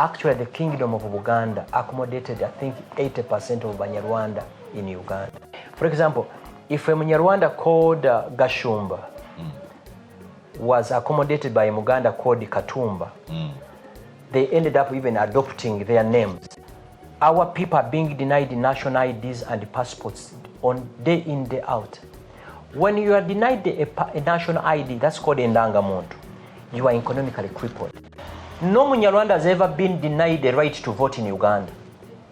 Actually, the Kingdom of Uganda accommodated, I think, 80% of Banyarwanda in Uganda. For example, if a Banyarwanda called Gashumba was accommodated by a Muganda called Katumba, they ended up even adopting their names. Our people are being denied national IDs and passports on day in, day out. When you are denied a national ID, that's called indangamuntu. You are economically crippled. No Munyarwanda has ever been denied the right to vote in Uganda.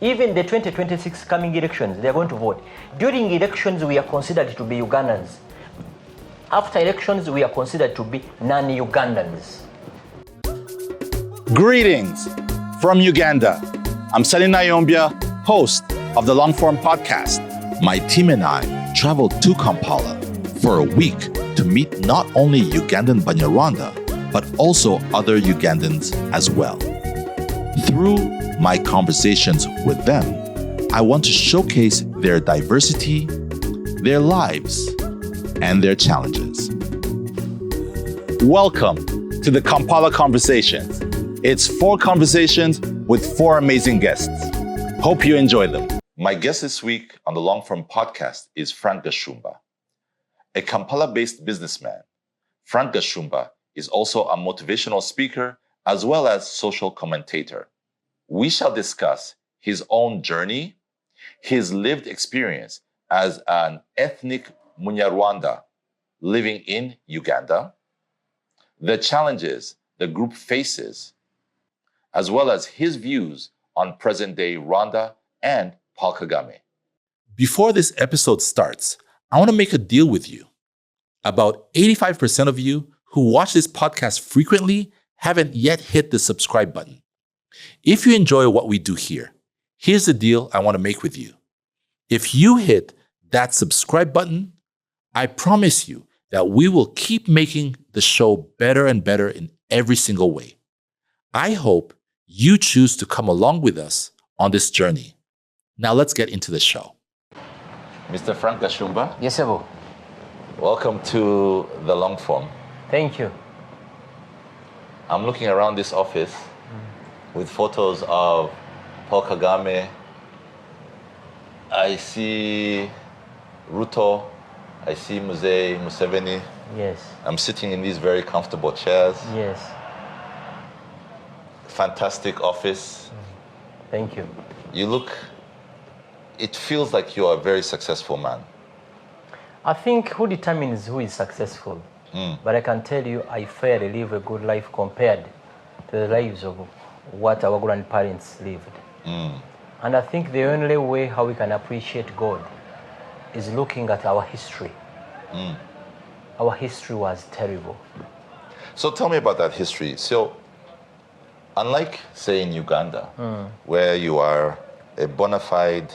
Even the 2026 coming elections, they are going to vote. During elections, we are considered to be Ugandans. After elections, we are considered to be non-Ugandans. Greetings from Uganda. I'm Sally Nayombia, host of the Longform Podcast. My team and I traveled to Kampala for a week to meet not only Ugandan Banyarwanda, but also other Ugandans as well. Through my conversations with them, I want to showcase their diversity, their lives, and their challenges. Welcome to the Kampala Conversations. It's 4 conversations with 4 amazing guests. Hope you enjoy them. My guest this week on the Longform Podcast is Frank Gashumba. A Kampala-based businessman, Frank Gashumba is also a motivational speaker as well as social commentator. We shall discuss his own journey, his lived experience as an ethnic Munyarwanda living in Uganda, the challenges the group faces, as well as his views on present-day Rwanda and Paul Kagame. Before this episode starts, I want to make a deal with you. About 85% of you who watch this podcast frequently haven't yet hit the subscribe button. If you enjoy what we do here, here's the deal I want to make with you. If you hit that subscribe button, I promise you that we will keep making the show better and better in every single way. I hope you choose to come along with us on this journey. Now let's get into the show. Mr. Frank Gashumba. Yes, sir. Welcome to the Longform. Thank you. I'm looking around this office with photos of Paul Kagame. I see Ruto. I see Museveni. Yes. I'm sitting in these very comfortable chairs. Yes. Fantastic office. Thank you. It feels like you are a very successful man. I think who determines who is successful? But I can tell you, I fairly live a good life compared to the lives of what our grandparents lived. And I think the only way how we can appreciate God is looking at our history. Our history was terrible. So tell me about that history. So, unlike, say, in Uganda, where you are a bona fide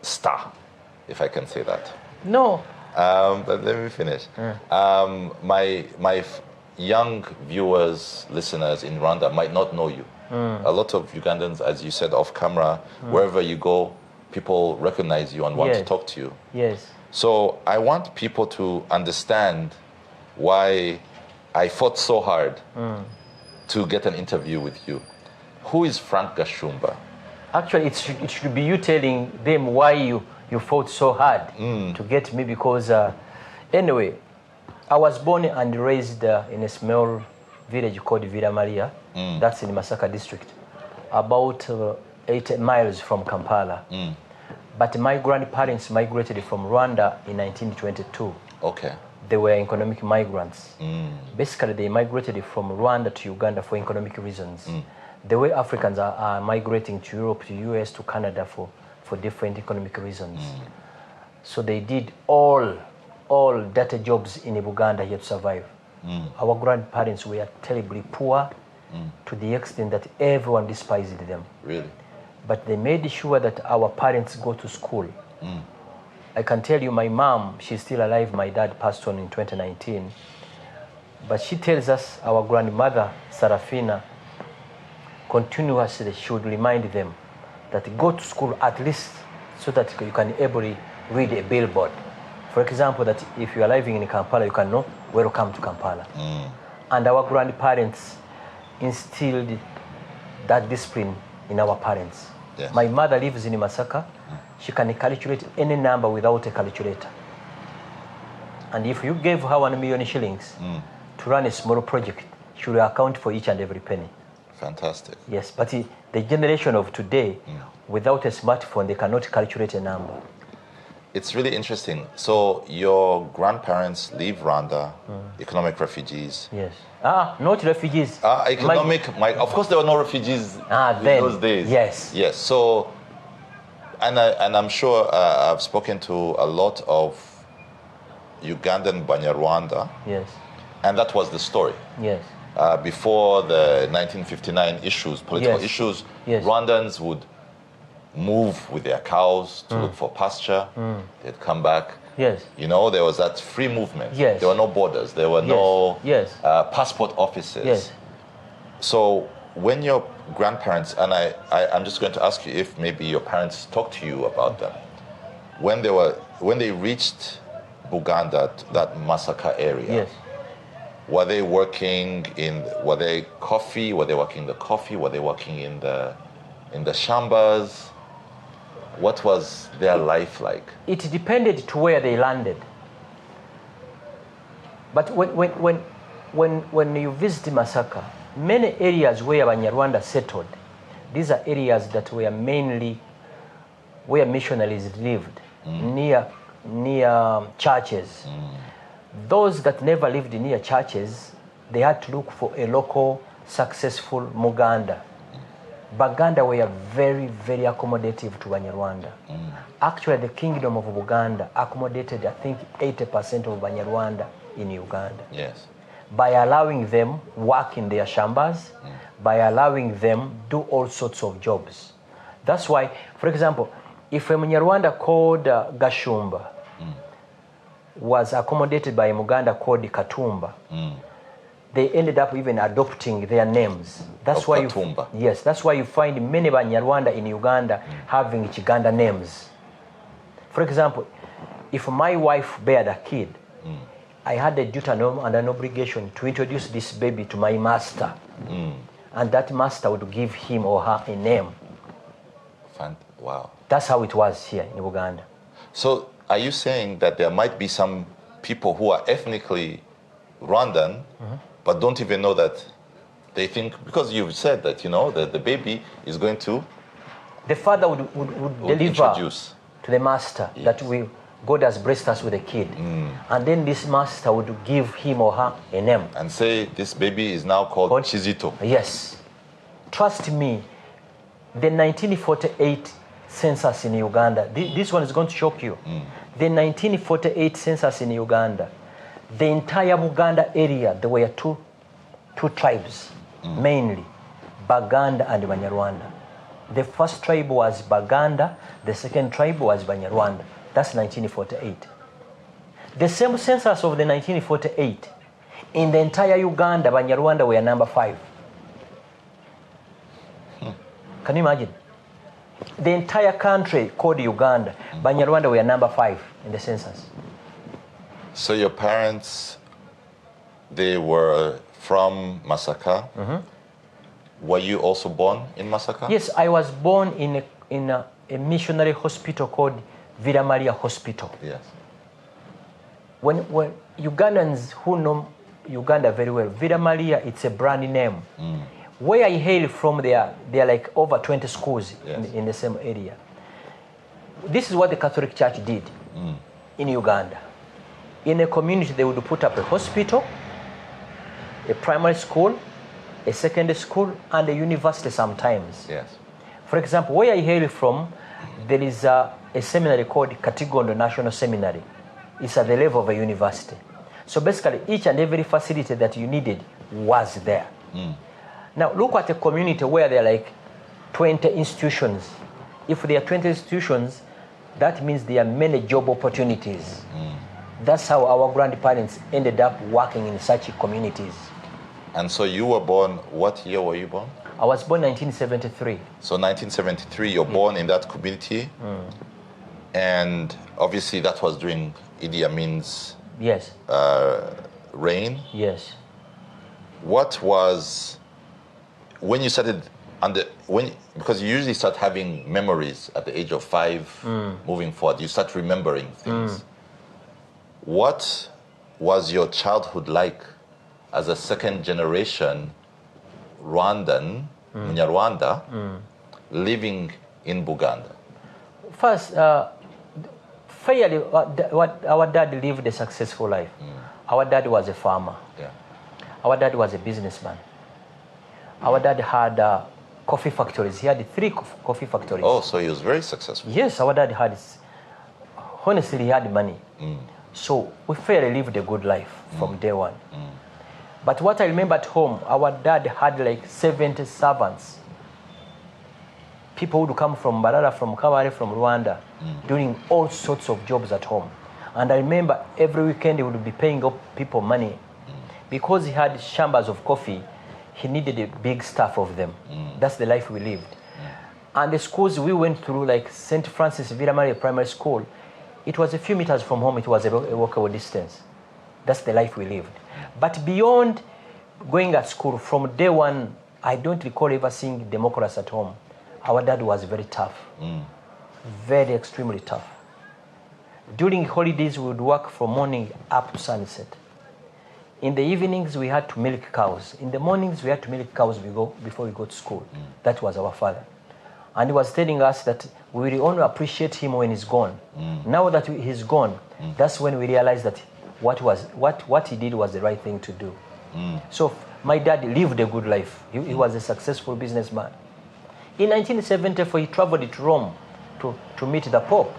star, if I can say that. No. But let me finish. My young viewers, listeners in Rwanda might not know you. A lot of Ugandans, as you said off camera, wherever you go, people recognize you and want to talk to you. Yes. So I want people to understand why I fought so hard to get an interview with you. Who is Frank Gashumba? Actually, it should be you telling them why you fought so hard to get me, because anyway, I was born and raised in a small village called Villa Maria. That's in Masaka district, about 8 miles from Kampala. But my grandparents migrated from Rwanda in 1922. Okay. They were economic migrants. Basically, they migrated from Rwanda to Uganda for economic reasons. The way Africans are migrating to Europe, to US, to Canada for different economic reasons. So they did all dirty jobs in Uganda here to survive. Our grandparents were terribly poor to the extent that everyone despised them. Really? But they made sure that our parents go to school. I can tell you, my mom, she's still alive. My dad passed on in 2019. But she tells us, our grandmother, Sarafina, continuously she would remind them that go to school at least so that you can able read a billboard. For example, that if you are living in Kampala, you can know welcome to Kampala. And our grandparents instilled that discipline in our parents. Yes. My mother lives in Masaka. She can calculate any number without a calculator. And if you gave her 1 million shillings to run a small project, she will account for each and every penny. Fantastic. Yes, but the generation of today, without a smartphone, they cannot calculate a number. It's really interesting. So your grandparents leave Rwanda, economic refugees. Yes. Not refugees. Of course there were no refugees in those days. Yes. Yes. So, and I'm sure I've spoken to a lot of Ugandan Banyarwanda. Yes. And that was the story. Yes. Before the 1959 issues, political issues, Rwandans would move with their cows to look for pasture. They'd come back. Yes. You know, there was that free movement. Yes. There were no borders. There were no passport offices. Yes. So when your grandparents, and I'm just going to ask you if maybe your parents talked to you about them, when they reached Buganda, that Masaka area, yes. Were they working were they working in the coffee? Were they working in the shambas? What was their life like? It depended to where they landed. But when you visit Masaka, many areas where Banyarwanda settled, these are areas that were mainly where missionaries lived, near churches. Those that never lived near churches, they had to look for a local successful Muganda. Baganda were very, very accommodative to Banyarwanda. Actually, the kingdom of Uganda accommodated, I think, 80% of Banyarwanda in Uganda. Yes. By allowing them work in their shambas, by allowing them do all sorts of jobs. That's why, for example, if a Banyarwanda called Gashumba was accommodated by a Muganda called Katumba, they ended up even adopting their names. That's why that's why you find many Banyarwanda in Uganda having Chiganda names. For example, if my wife bared a kid, I had a duty and an obligation to introduce this baby to my master. And that master would give him or her a name. Wow. That's how it was here in Uganda. So are you saying that there might be some people who are ethnically Rwandan, but don't even know that they think, because you've said that, you know, that the baby is going to... The father would deliver introduce to the master that God has blessed us with a kid. And then this master would give him or her a name. And say, this baby is now called Chizito. Yes. Trust me, the 1948 census in Uganda, this one is going to shock you. The 1948 census in Uganda, the entire Buganda area, there were two tribes, mainly, Baganda and Banyarwanda. The first tribe was Baganda, the second tribe was Banyarwanda. That's 1948. The same census of the 1948, in the entire Uganda, Banyarwanda were number 5. Can you imagine? The entire country called Uganda, Banyarwanda were number 5 in the census. So your parents, they were from Masaka. Were you also born in Masaka? Yes, I was born in a missionary hospital called Villa Maria Hospital. Yes. When Ugandans who know Uganda very well, Villa Maria, it's a brand name. Where I hail from, there are like over 20 schools in the same area. This is what the Catholic Church did in Uganda. In a community, they would put up a hospital, a primary school, a secondary school, and a university sometimes. Yes. For example, where I hail from, there is a seminary called Katigondo National Seminary. It's at the level of a university. So basically, each and every facility that you needed was there. Now, look at a community where there are like 20 institutions. If there are 20 institutions, that means there are many job opportunities. That's how our grandparents ended up working in such communities. And so you were born, what year were you born? I was born in 1973. So 1973, you're born in that community. And obviously that was during Idi Amin's reign. Yes. what was, when you started, because you usually start having memories at the age of 5, moving forward, you start remembering things. What was your childhood like as a second generation Rwandan, Banyarwanda, living in Buganda? First, fairly, our dad lived a successful life. Our dad was a farmer. Yeah. Our dad was a businessman. Our dad had coffee factories. He had 3 coffee factories. Oh, so he was very successful. Yes, our dad had, honestly, he had money. So we fairly lived a good life from day one. But what I remember at home, our dad had like 70 servants. People would come from Barara, from Kabare, from Rwanda, doing all sorts of jobs at home. And I remember every weekend he would be paying up people money. Because he had shambas of coffee, he needed a big staff of them. That's the life we lived. And the schools we went through, like St. Francis Villa Maria Primary School, it was a few meters from home, it was a walkable distance. That's the life we lived. But beyond going at school, from day one, I don't recall ever seeing democracy at home. Our dad was very tough, very extremely tough. During holidays, we would work from morning up to sunset. In the evenings, we had to milk cows. In the mornings, we had to milk cows before we go to school. That was our father. And he was telling us that we will only appreciate him when he's gone. Now that he's gone, that's when we realized that what he did was the right thing to do. So my dad lived a good life. He was a successful businessman. In 1974, he traveled to Rome to meet the Pope.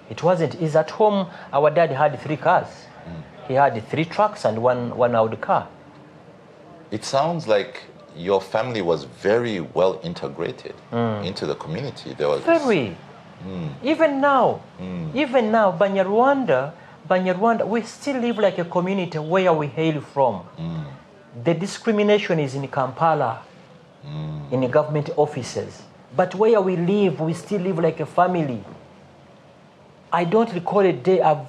It wasn't, he's at home, our dad had 3 cars. He had 3 trucks and one Audi car. It sounds like your family was very well integrated into the community. There was very. Even now, Banyarwanda, we still live like a community where we hail from. The discrimination is in Kampala, in the government offices. But where we live, we still live like a family. I don't recall a day I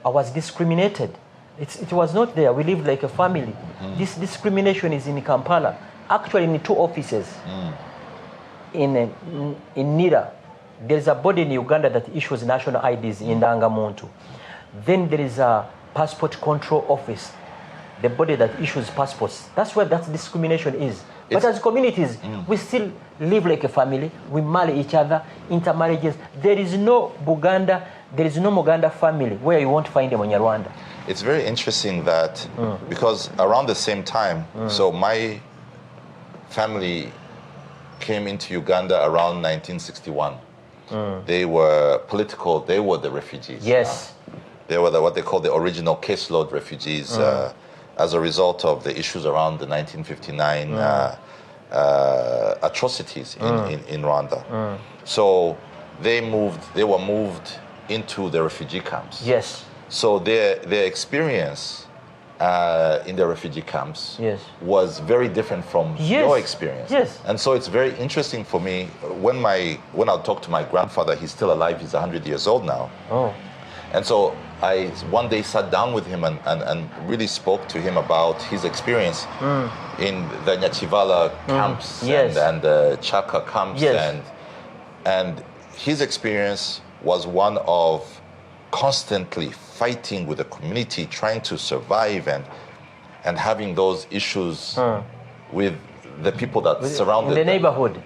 was discriminated. It was not there. We lived like a family. This discrimination is in Kampala. Actually, in 2 offices. In Nira, there's a body in Uganda that issues national IDs in Dangamuntu. Then there is a passport control office, the body that issues passports. That's where that discrimination is. But as communities, we still live like a family. We marry each other, intermarriages. There is no Muganda family where you won't find a Banyarwanda. It's very interesting that because around the same time, so my family came into Uganda around 1961. They were political, they were the refugees. Yes. They were what they call the original caseload refugees as a result of the issues around the 1959 atrocities in Rwanda. So they were moved into the refugee camps. Yes. So their experience in the refugee camps was very different from your experience. Yes. And so it's very interesting for me when I talk to my grandfather, he's still alive, he's 100 years old now. Oh. And so I one day sat down with him and really spoke to him about his experience in the Nyachivala camps and the Chaka camps. And his experience was one of constantly fighting with the community, trying to survive and having those issues with the people that surrounded the neighborhood.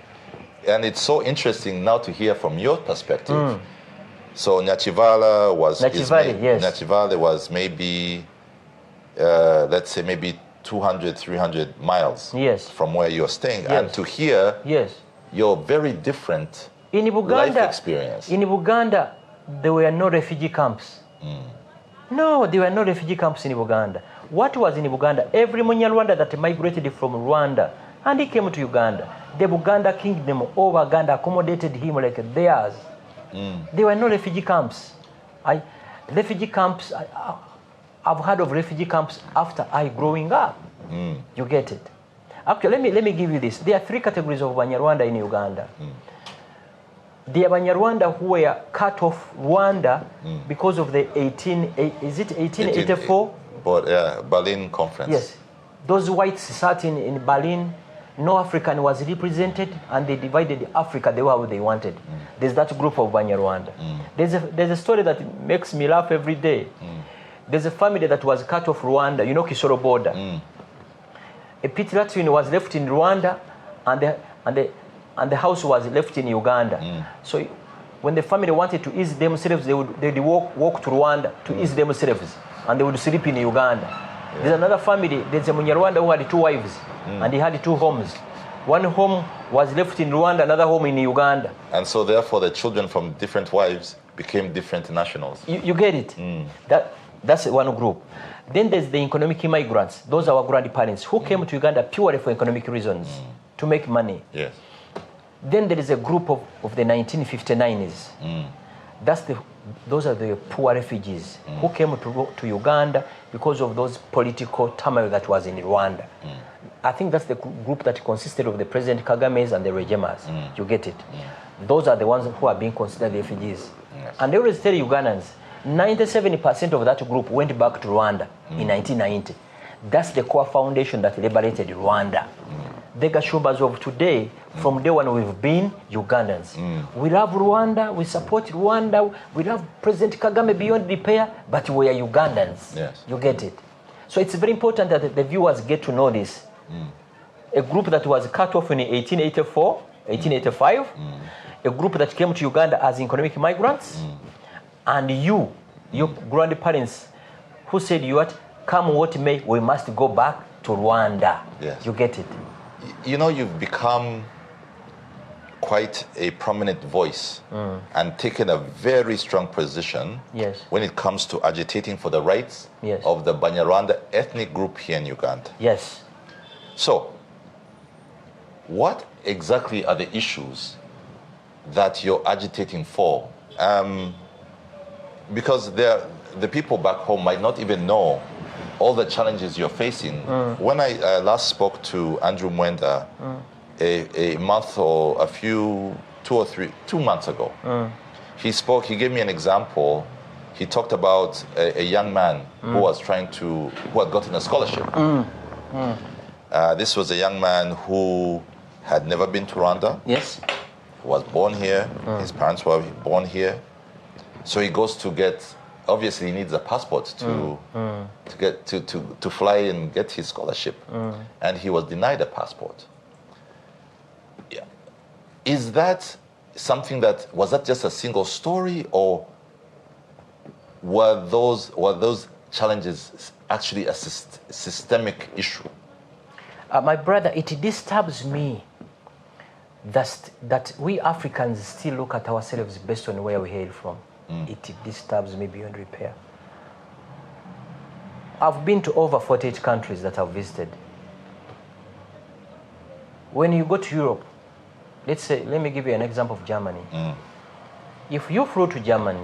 And it's so interesting now to hear from your perspective. So Nyachivala was maybe, let's say maybe 200, 300 miles from where you're staying. And to hear your very different life experience. In Uganda, there were no refugee camps. No, there were no refugee camps in Uganda. What was in Uganda? Every Munyarwanda that migrated from Rwanda and he came to Uganda, the Buganda kingdom of Uganda accommodated him like theirs. There were no refugee camps. I've heard of refugee camps after I growing up. You get it? Actually, let me give you this. There are 3 categories of Banyarwanda in Uganda. The Banyarwanda who were cut off Rwanda because of the 1884? Berlin Conference. Yes. Those whites sat in Berlin, no African was represented, and they divided Africa the way they wanted. There's that group of Banyarwanda. There's a story that makes me laugh every day. There's a family that was cut off Rwanda, you know, Kisoro border. A pit latrine was left in Rwanda, and the house was left in Uganda. So when the family wanted to ease themselves, they'd walk to Rwanda to ease themselves, and they would sleep in Uganda. There's another family, there's a Banyarwanda who had 2 wives, and he had 2 homes. One home was left in Rwanda, another home in Uganda. And so therefore the children from different wives became different nationals. You get it? That's one group. Then there's the economic immigrants. Those are our grandparents who came to Uganda purely for economic reasons, to make money. Yes. Then there is a group of the 1959s. Those are the poor refugees who came to Uganda because of those political turmoil that was in Rwanda. I think that's the group that consisted of the President Kagame's and the Regemas. You get it? Those are the ones who are being considered refugees. And they always tell Ugandans, 97% of that group went back to Rwanda in 1990. That's the core foundation that liberated Rwanda. The Gashumbas of today, from day one, we've been Ugandans. We love Rwanda, we support Rwanda, we love President Kagame beyond repair, but we are Ugandans. Yes. You get it? So it's very important that the viewers get to know this. A group that was cut off in 1884, 1885, a group that came to Uganda as economic migrants, and your grandparents who said, you what, come what may, we must go back to Rwanda. Yes. You get it? You know, you've become quite a prominent voice and taken a very strong position when it comes to agitating for the rights of the Banyarwanda ethnic group here in Uganda. Yes. So, what exactly are the issues that you're agitating for? Because the people back home might not even know all the challenges you're facing. When I last spoke to Andrew Mwenda a month or 2 months ago, he gave me an example. He talked about a young man who had gotten a scholarship. This was a young man who had never been to Rwanda. Yes. Was born here. His parents were born here. So he goes to get, obviously he needs a passport to fly and get his scholarship. And he was denied a passport. Yeah. Is that something was that just a single story, or were those challenges actually a systemic issue? My brother, it disturbs me that we Africans still look at ourselves based on where we hail from. It disturbs me beyond repair. I've been to over 48 countries that I've visited. When you go to Europe, let me give you an example of Germany. If you flew to Germany,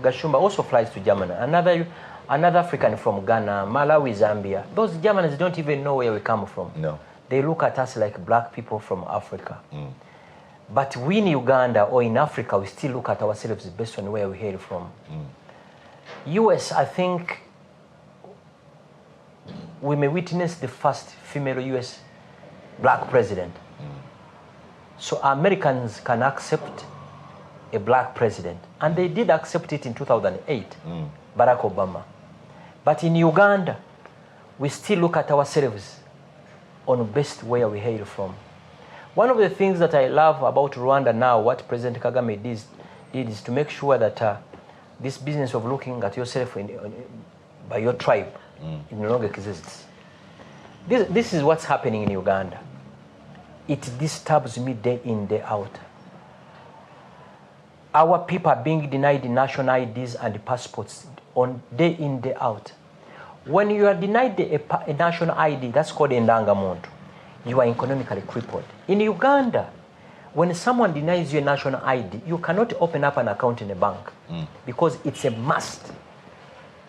Gashumba also flies to Germany, another African from Ghana, Malawi, Zambia, those Germans don't even know where we come from. No. They look at us like black people from Africa. But we in Uganda or in Africa, we still look at ourselves based on where we hail from. US, I think we may witness the first female US black president. So Americans can accept a black president. And they did accept it in 2008, Barack Obama. But in Uganda, we still look at ourselves on best where we hail from. One of the things that I love about Rwanda now, what President Kagame did is to make sure that this business of looking at yourself by your tribe no longer exists. This is what's happening in Uganda. It disturbs me day in, day out. Our people are being denied national IDs and passports on day in, day out. When you are denied a national ID, that's called indangamuntu, you are economically crippled. In Uganda, when someone denies you a national ID, you cannot open up an account in a bank because it's a must.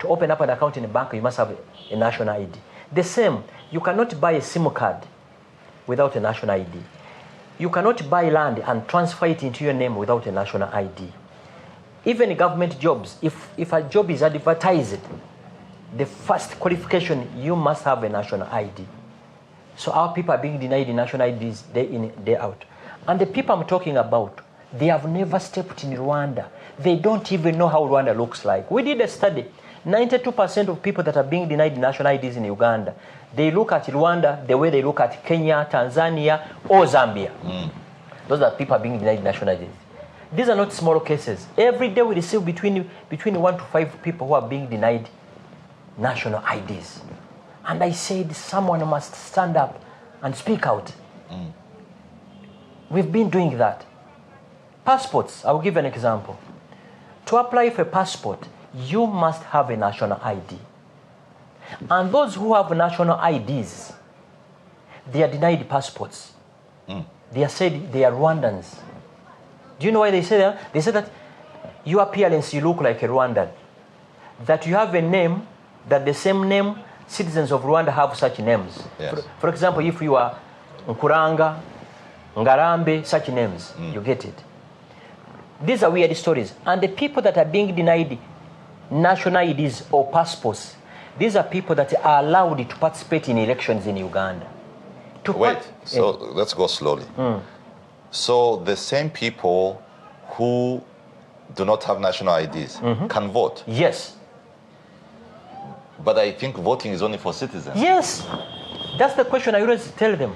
To open up an account in a bank, you must have a national ID. The same, you cannot buy a SIM card without a national ID. You cannot buy land and transfer it into your name without a national ID. Even government jobs, if a job is advertised, the first qualification, you must have a national ID. So our people are being denied national IDs day in, day out. And the people I'm talking about, they have never stepped in Rwanda. They don't even know how Rwanda looks like. We did a study. 92% of people that are being denied national IDs in Uganda, they look at Rwanda the way they look at Kenya, Tanzania, or Zambia. Those are people being denied national IDs. These are not small cases. Every day we receive between 1 to 5 people who are being denied national IDs. And I said, someone must stand up and speak out. We've been doing that. Passports, I'll give an example. To apply for a passport, you must have a national ID. And those who have national IDs, they are denied passports. They are said they are Rwandans. Do you know why they say that? They say that your appearance, you look like a Rwandan. That you have a name, that the same name, citizens of Rwanda have such names. Yes. For example, if you are Nkuranga, Ngarambe, such names, you get it. These are weird stories. And the people that are being denied national IDs or passports, these are people that are allowed to participate in elections in Uganda. Wait, so let's go slowly. So the same people who do not have national IDs can vote? Yes. But I think voting is only for citizens. Yes. That's the question I always tell them.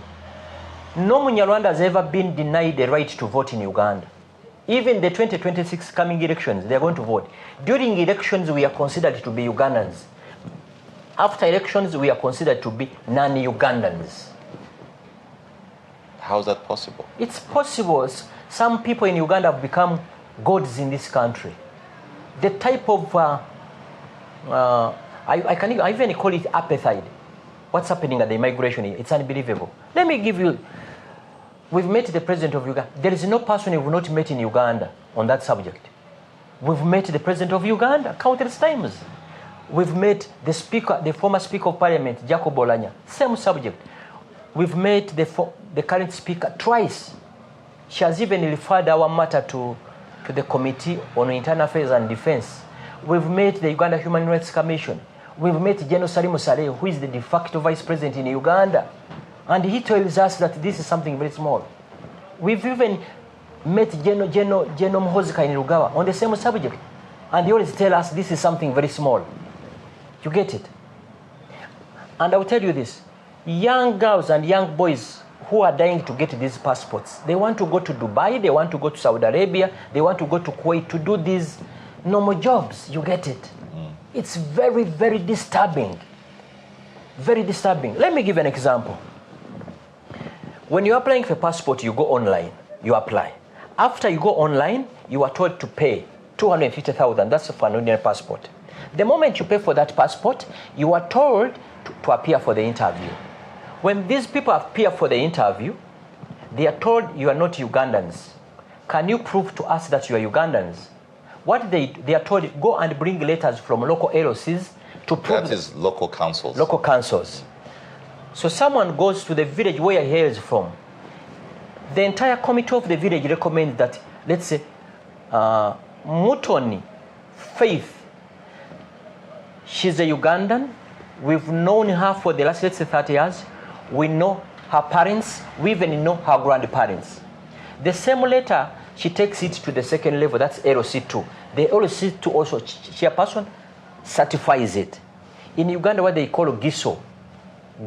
No Munyarwanda has ever been denied the right to vote in Uganda. Even the 2026 coming elections, they are going to vote. During elections, we are considered to be Ugandans. After elections, we are considered to be non-Ugandans. How is that possible? It's possible. Some people in Uganda have become gods in this country. The type of, I even call it apartheid. What's happening at the immigration, it's unbelievable. Let me give you, we've met the president of Uganda. There is no person we've not met in Uganda on that subject. We've met the president of Uganda countless times. We've met the speaker, the former speaker of parliament, Jacob Olanya, same subject. We've met the current speaker twice. She has even referred our matter to the Committee on Internal Affairs and Defense. We've met the Uganda Human Rights Commission. We've met General Salimu Saleh, who is the de facto vice president in Uganda. And he tells us that this is something very small. We've even met General Muhoozi Kainerugaba on the same subject. And he always tells us this is something very small. You get it? And I'll tell you this. Young girls and young boys who are dying to get these passports, they want to go to Dubai, they want to go to Saudi Arabia, they want to go to Kuwait to do these normal jobs. You get it? It's very, very disturbing. Very disturbing. Let me give an example. When you're applying for a passport, you go online, you apply. After you go online, you are told to pay 250,000. That's for an ordinary passport. The moment you pay for that passport, you are told to appear for the interview. When these people appear for the interview, they are told you are not Ugandans. Can you prove to us that you are Ugandans? What they are told, go and bring letters from local LOCs to prove that is local councils. Local councils. So someone goes to the village where he hails from. The entire committee of the village recommends that, let's say, Mutoni, Faith, she's a Ugandan. We've known her for the last, let's say, 30 years. We know her parents. We even know her grandparents. The same letter, she takes it to the second level. That's LOC2. The LOC2 also, chairperson, certifies it. In Uganda, what they call GISO,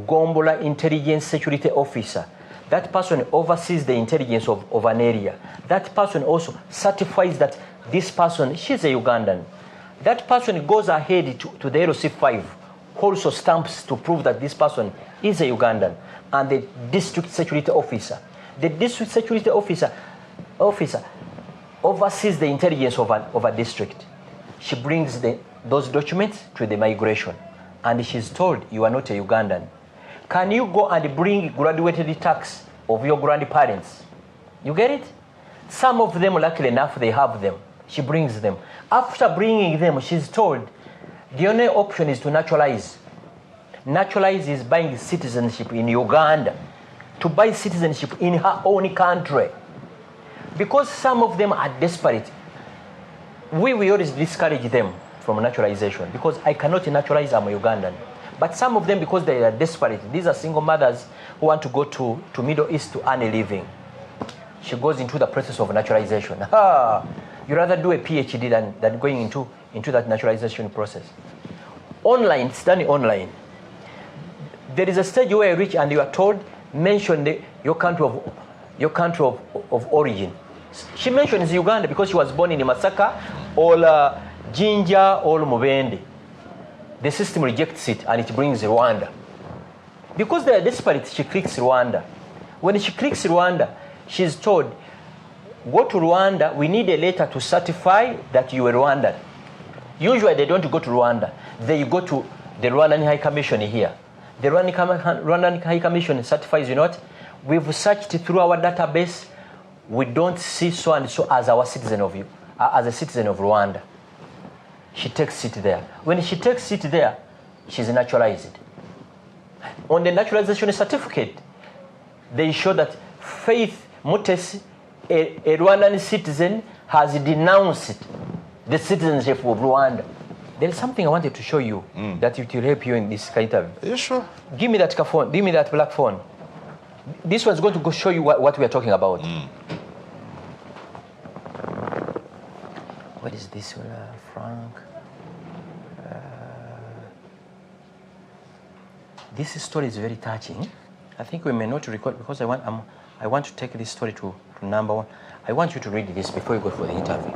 Gombola Intelligence Security Officer. That person oversees the intelligence of an area. That person also certifies that this person, she's a Ugandan. That person goes ahead to the LOC5, also stamps to prove that this person is a Ugandan. And the district security officer. The district security officer oversees the intelligence of a district. She brings those documents to the migration. And she's told, you are not a Ugandan. Can you go and bring graduated tax of your grandparents? You get it? Some of them, luckily enough, they have them. She brings them. After bringing them, she's told, the only option is to naturalize. Naturalize is buying citizenship in Uganda. To buy citizenship in her own country. Because some of them are desperate. We always discourage them from naturalization. Because I cannot naturalize, I'm a Ugandan. But some of them, because they are desperate, these are single mothers who want to go to Middle East to earn a living. She goes into the process of naturalization. You rather do a PhD than going into that naturalization process. Online, it's done online. There is a stage where you reach and you are told, mention your country of origin. She mentions Uganda because she was born in Masaka or Jinja or Mubende. The system rejects it and it brings Rwanda. Because they are desperate, she clicks Rwanda. When she clicks Rwanda, she's told, go to Rwanda, we need a letter to certify that you are Rwandan. Usually they don't go to Rwanda. They go to the Rwandan High Commission here. The Rwandan High Commission certifies, you know what, we've searched through our database, we don't see so and so as our citizen of you, as a citizen of Rwanda. She takes it there. When she takes it there, she's naturalized. On the naturalization certificate, they show that Faith Mutesi, a Rwandan citizen, has denounced the citizenship of Rwanda. There is something I wanted to show you that it will help you in this interview. Are you sure? Give me that phone. Give me that black phone. This one's going to go show you what we are talking about. What is this, Frank? This story is very touching. I think we may not record because I want to take this story to number one. I want you to read this before you go for the interview.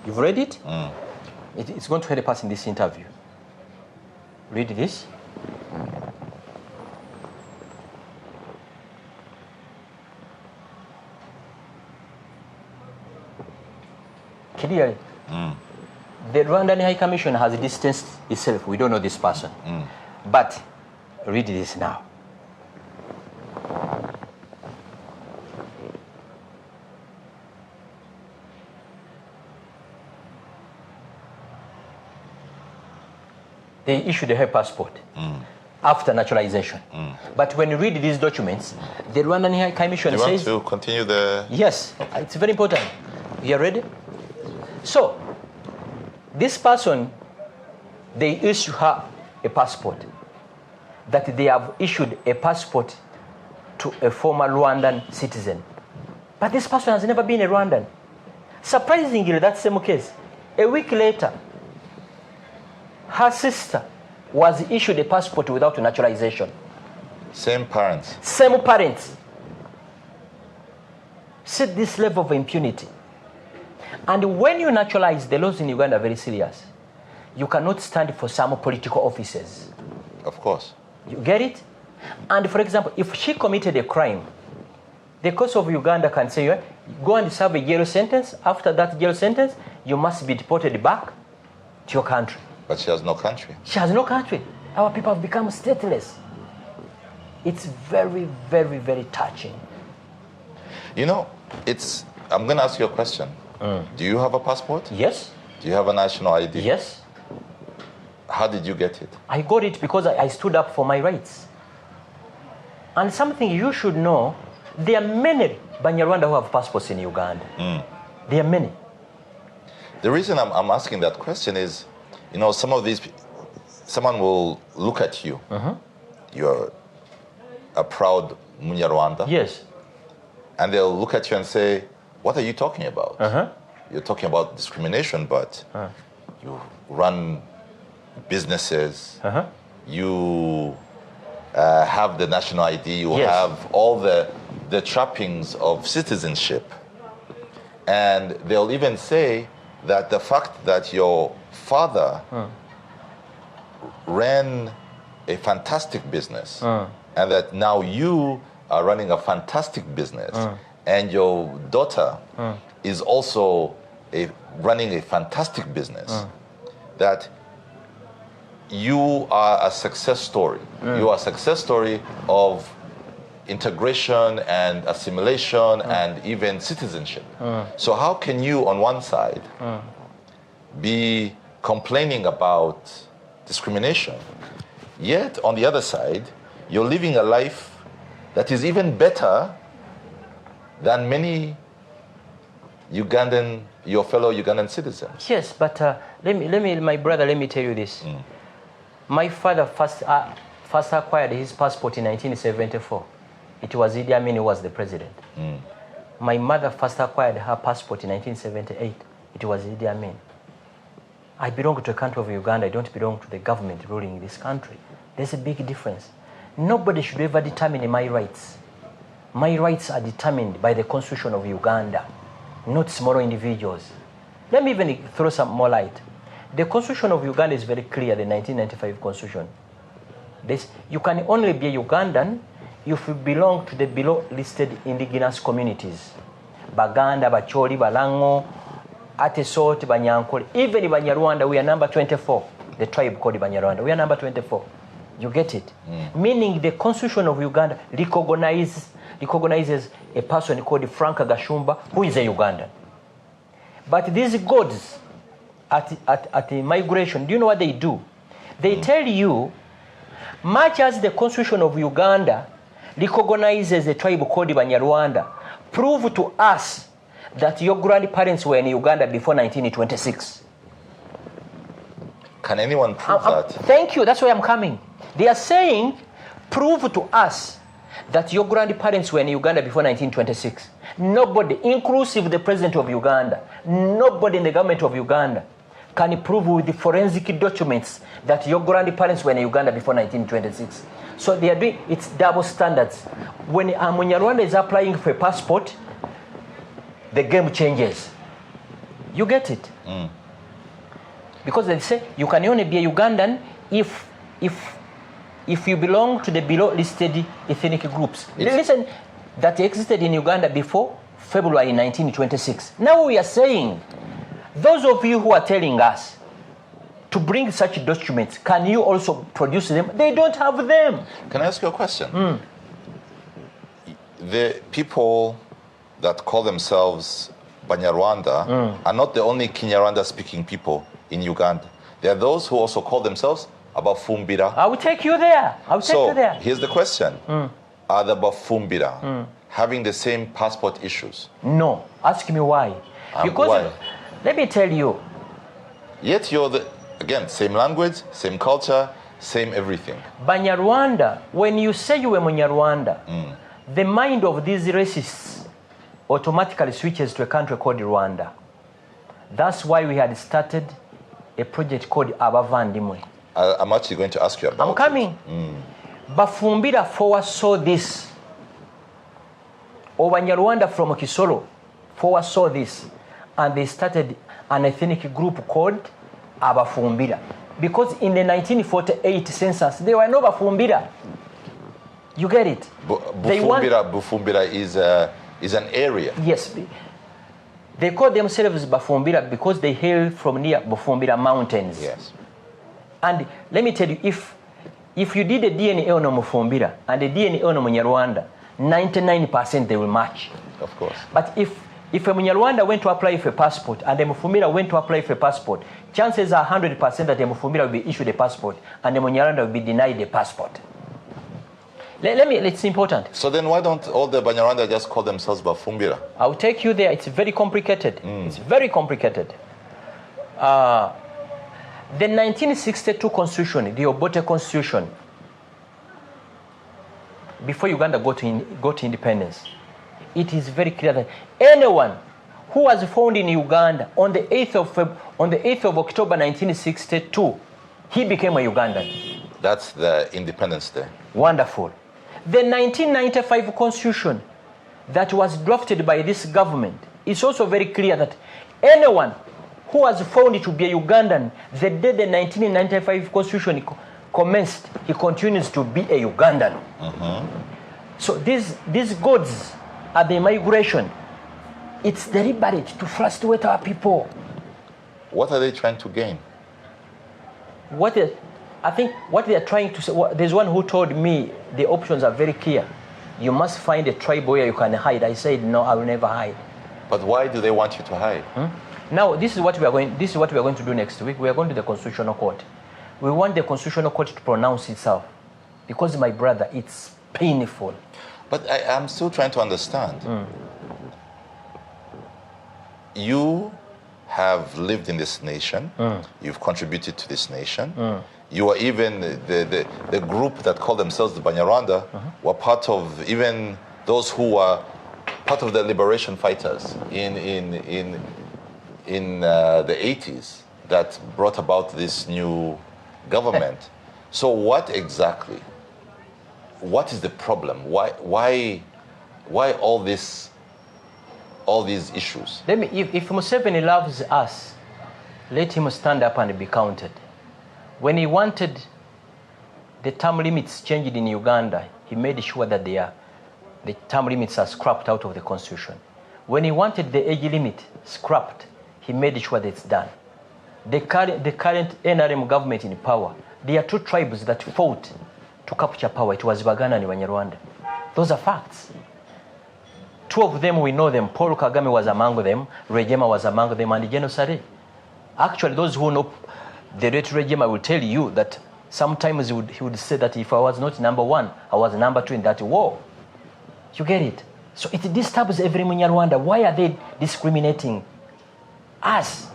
You've read it? It's going to help us in this interview. Read this. Clearly, the Rwandan High Commission has distanced itself. We don't know this person. But read this now. They issued her passport after naturalization. But when you read these documents, the Rwandan High Commission says... You want to continue the... Yes, it's very important. You are ready? So, this person, they issue her a passport. That they have issued a passport to a former Rwandan citizen. But this person has never been a Rwandan. Surprisingly, that same case, a week later, her sister was issued a passport without naturalization. Same parents. Same parents. See this level of impunity. And when you naturalize, the laws in Uganda are very serious. You cannot stand for some political offices. Of course. You get it? And for example, if she committed a crime, the court of Uganda can say, go and serve a jail sentence. After that jail sentence, you must be deported back to your country. But she has no country. She has no country. Our people have become stateless. It's very, very, very touching. You know, I'm going to ask you a question. Do you have a passport? Yes. Do you have a national ID? Yes. How did you get it? I got it because I stood up for my rights. And something you should know, there are many Banyarwanda who have passports in Uganda. There are many. The reason I'm asking that question is, you know, someone will look at you. You're a proud Munyarwanda. Yes. And they'll look at you and say, what are you talking about? You're talking about discrimination, but you run businesses, you have the national ID, you have all the trappings of citizenship. And they'll even say that the fact that your father ran a fantastic business and that now you are running a fantastic business and your daughter is also running a fantastic business, that you are a success story. You are a success story of integration and assimilation and even citizenship. So how can you, on one side, be complaining about discrimination, yet on the other side, you're living a life that is even better than many Ugandan, your fellow Ugandan citizens. Yes, but my brother, let me tell you this. My father first acquired his passport in 1974. It was Idi Amin who was the president. My mother first acquired her passport in 1978. It was Idi Amin. I belong to the country of Uganda. I don't belong to the government ruling this country. There's a big difference. Nobody should ever determine my rights. My rights are determined by the Constitution of Uganda, not small individuals. Let me even throw some more light. The Constitution of Uganda is very clear, the 1995 Constitution. You can only be a Ugandan if you belong to the below listed indigenous communities. Baganda, Bacholi, Balango, Atesot, Banyankole, even Banyarwanda, we are number 24. The tribe called Banyarwanda, we are number 24. You get it? Meaning the Constitution of Uganda recognizes a person called Frank Gashumba, who is a Ugandan. But these gods at the migration, do you know what they do? They tell you, much as the Constitution of Uganda recognizes a tribe called Banyarwanda, prove to us that your grandparents were in Uganda before 1926. Can anyone prove that? Thank you, that's where I'm coming. They are saying, prove to us that your grandparents were in Uganda before 1926. Nobody, inclusive the president of Uganda, nobody in the government of Uganda can prove with the forensic documents that your grandparents were in Uganda before 1926. So they are doing, it's double standards. When Munyarwanda is applying for a passport, the game changes. You get it? Because they say you can only be a Ugandan if you belong to the below listed ethnic groups. Listen, that existed in Uganda before February 1926. Now we are saying, those of you who are telling us to bring such documents, can you also produce them? They don't have them. Can I ask you a question? The people that call themselves Banyarwanda are not the only Kinyarwanda-speaking people in Uganda. There are those who also call themselves Abafumbira. I will take you there. So here's the question. Are the Abafumbira having the same passport issues? No. Ask me why. Because why? Let me tell you. Yet you're again, same language, same culture, same everything. Banyarwanda, when you say you were Munyarwanda, the mind of these racists automatically switches to a country called Rwanda. That's why we had started a project called Abavandimwe. I'm actually going to ask you about I'm coming. Bafumbira foresaw this. Banyarwanda from Kisoro foresaw this. And they started an ethnic group called Abafumbira. Because in the 1948 census, there were no Bafumbira. You get it? Bufumbira is an area. Yes. They call themselves Bafumbira because they hail from near Bufumbira mountains. Yes. And let me tell you, if you did a DNA on Mufumbira and a DNA on Munyarwanda, 99% they will match. Of course. But if a Munyarwanda went to apply for a passport and a Mufumbira went to apply for a passport, chances are 100% that a Mufumbira will be issued a passport and the Munyarwanda will be denied a passport. It's important. So then why don't all the Banyarwanda just call themselves Bafumbira? I'll take you there. It's very complicated. It's very complicated. The 1962 Constitution, the Obote Constitution, before Uganda got to independence, it is very clear that anyone who was found in Uganda on the 8th of October 1962, he became a Ugandan. That's the Independence Day. Wonderful. The 1995 Constitution that was drafted by this government is also very clear that anyone who was found to be a Ugandan the day the 1995 Constitution commenced, he continues to be a Ugandan. So these gods are the migration. It's deliberate to frustrate our people. What are they trying to gain? I think what they are trying to say, there's one who told me the options are very clear. You must find a tribe where you can hide. I said, no, I will never hide. But why do they want you to hide? Now, this is what we are going to do next week. We are going to the Constitutional Court. We want the Constitutional Court to pronounce itself. Because, my brother, it's painful. But I'm still trying to understand. you have lived in this nation. You've contributed to this nation. You are even the group that call themselves the Banyarwanda were part of even those who were part of the liberation fighters in the 80s that brought about this new government. So what exactly? What is the problem? Why all these issues? If Museveni loves us, let him stand up and be counted. When he wanted the term limits changed in Uganda, he made sure that the term limits are scrapped out of the constitution. When he wanted the age limit scrapped, he made sure that it's done. The current NRM government in power, there are two tribes that fought to capture power. It was Uganda and Banyarwanda. Those are facts. Two of them, we know them. Paul Kagame was among them, Regema was among them, and genocide. Actually, those who know the late Regema will tell you that sometimes he would say that if I was not number one, I was number two in that war. You get it? So it disturbs every Munyarwanda. Why are they discriminating us?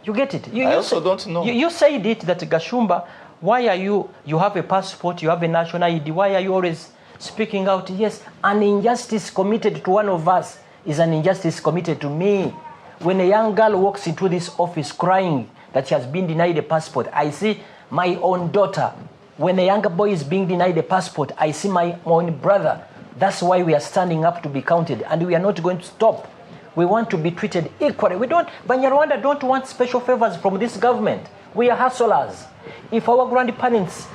You get it? I also don't know. You said it that Gashumba, why are you have a passport, you have a national ID, why are you always speaking out? Yes, an injustice committed to one of us is an injustice committed to me. When a young girl walks into this office crying that she has been denied a passport, I see my own daughter. When a younger boy is being denied a passport, I see my own brother. That's why we are standing up to be counted, and we are not going to stop. We want to be treated equally. Banyarwanda don't want special favors from this government. We are hustlers. If our grandparents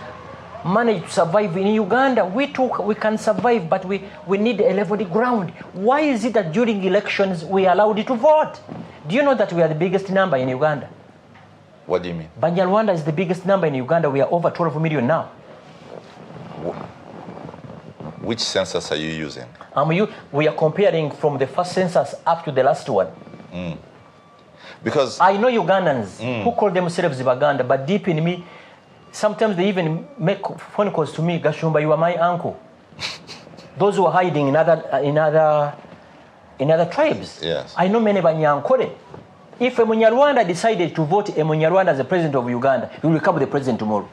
managed to survive in Uganda, we can survive, but we need a level ground. Why is it that during elections we are allowed to vote? Do you know that we are the biggest number in Uganda? What do you mean? Banyarwanda is the biggest number in Uganda. We are over 12 million now. Which census are you using? We are comparing from the first census up to the last one. Because I know Ugandans who call themselves Uganda, but deep in me, sometimes they even make phone calls to me, Gashumba, you are my uncle. Those who are hiding in other tribes. Yes. I know many Banyankore. If a Munyarwanda decided to vote a Munyarwanda as the president of Uganda, he will become the president tomorrow.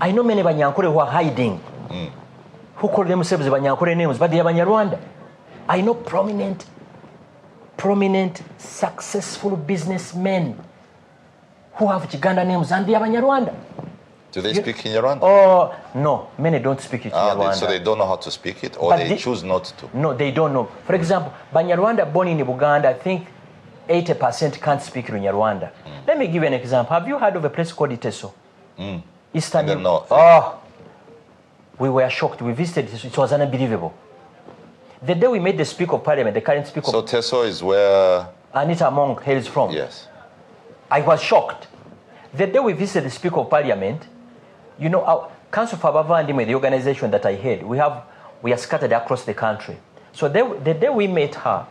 I know many Banyankore who are hiding. Who call themselves Banyankore names, but they are Banyarwanda. I know prominent, successful businessmen who have Uganda names, and they are Banyarwanda. Do they speak Kinyarwanda? Oh, no, many don't speak Kinyarwanda. So they don't know how to speak it, or they choose not to? No, they don't know. For example, Banyarwanda born in Uganda, I think 80% can't speak Kinyarwanda. Let me give you an example. Have you heard of a place called Iteso? Eastern In the north. Oh, we were shocked. We visited it. It was unbelievable. The day we met the Speaker of Parliament, the current Speaker So Teso is where Anita Among hails from. Yes. I was shocked. The day we visited the Speaker of Parliament, you know, our Council for Abavandimwe, the organization that I head, we are scattered across the country. So the day we met her,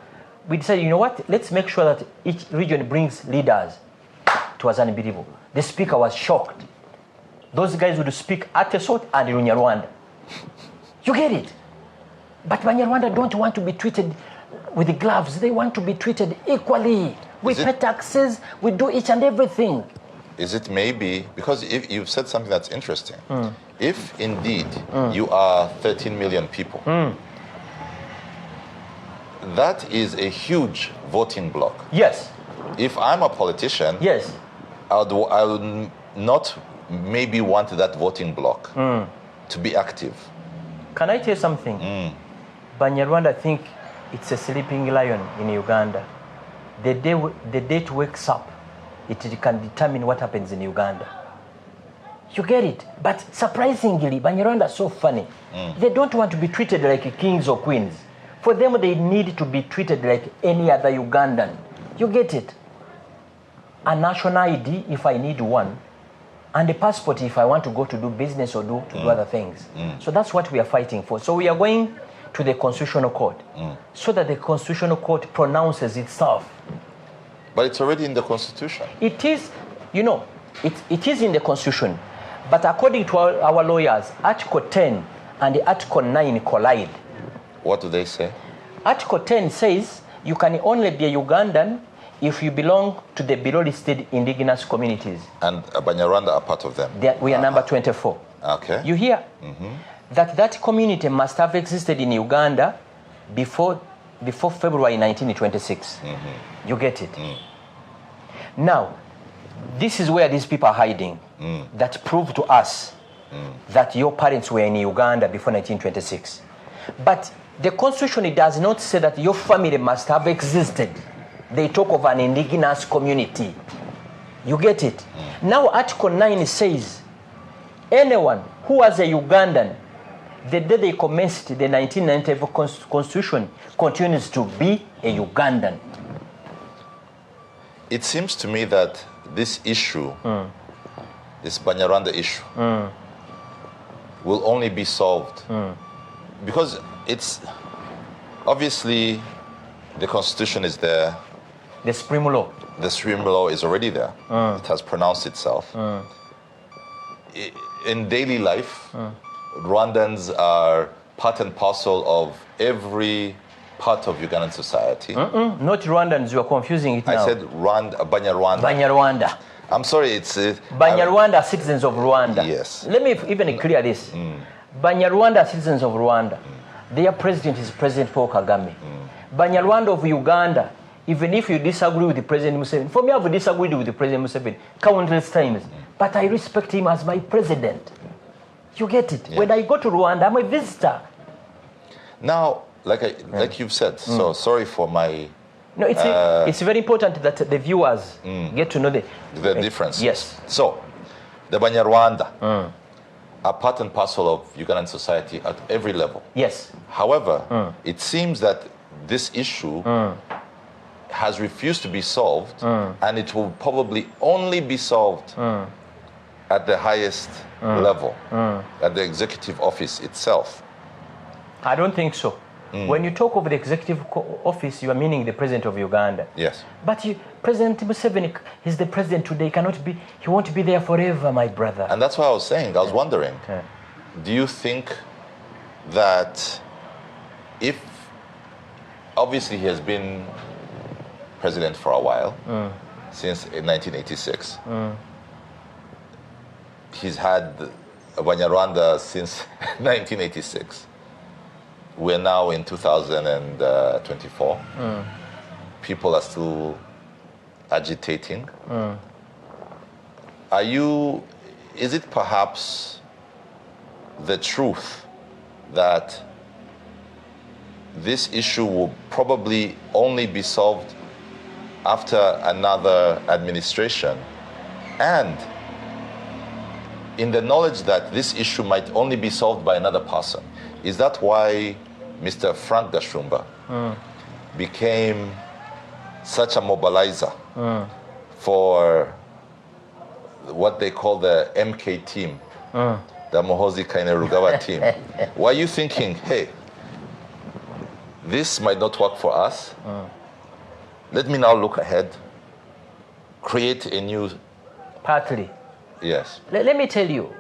we decided, you know what, let's make sure that each region brings leaders. It was unbelievable. The Speaker was shocked. Those guys would speak Atesot and Runyarwanda. You get it? But Banyarwanda don't want to be treated with the gloves. They want to be treated equally. We pay taxes, we do each and everything. Is it maybe, because if you've said something that's interesting, if indeed you are 13 million people, that is a huge voting bloc. Yes. If I'm a politician, yes, I would not maybe want that voting bloc to be active. Can I tell you something? Banyarwanda think it's a sleeping lion in Uganda. The day it wakes up, it can determine what happens in Uganda. You get it? But surprisingly, Banyarwanda are so funny. They don't want to be treated like kings or queens. For them, they need to be treated like any other Ugandan. You get it? A national ID, if I need one, and a passport if I want to go to do business or do other things. So that's what we are fighting for. So we are going to the Constitutional Court so that the Constitutional Court pronounces itself. But it's already in the Constitution. It is, you know, it is in the Constitution. But according to our lawyers, Article 10 and Article 9 collide. What do they say? Article 10 says you can only be a Ugandan if you belong to the below listed indigenous communities. And Banyarwanda are part of them. We are number 24. Okay. You hear? That community must have existed in Uganda before February 1926. You get it? Now, this is where these people are hiding. That prove to us that your parents were in Uganda before 1926. But the constitution, it does not say that your family must have existed. They talk of an indigenous community. You get it? Now Article 9 says, anyone who was a Ugandan, the day they commenced the 1994 constitution, continues to be a Ugandan. It seems to me that this issue, this Banyarwanda issue, will only be solved because it's obviously the constitution is there. The supreme law. The supreme law is already there. It has pronounced itself. In daily life, Rwandans are part and parcel of every part of Ugandan society. Not Rwandans, you are confusing it now. I said Banyarwanda. Banyarwanda. I'm sorry, it's... Banyarwanda are citizens of Rwanda. Yes. Let me even clear this. Banyarwanda are citizens of Rwanda. Their president is President Paul Kagame. Banyarwanda of Uganda, even if you disagree with the President Museveni, for me I've disagreed with the President Museveni countless times, but I respect him as my president. You get it? Yeah. When I go to Rwanda, I'm a visitor. Now, like you've said, so sorry for my... No, it's very important that the viewers get to know the difference. Yes. So, the Banyarwanda are part and parcel of Ugandan society at every level. Yes. However, it seems that this issue has refused to be solved, and it will probably only be solved at the highest level, at the executive office itself. I don't think so. When you talk of the executive office, you are meaning the president of Uganda. Yes. But President Museveni is the president today. He won't be there forever, my brother. And that's what I was saying. I was wondering, do you think that if, obviously he has been president for a while, since 1986. He's had Banyarwanda since 1986. We're now in 2024. People are still agitating. Is it perhaps the truth that this issue will probably only be solved after another administration? And in the knowledge that this issue might only be solved by another person, is that why Mr. Frank Gashumba became such a mobilizer for what they call the MK team, the Muhoozi Kainerugaba team? Why are you thinking, hey, this might not work for us? Let me now look ahead, create a new... Partly. Yes. Let me tell you,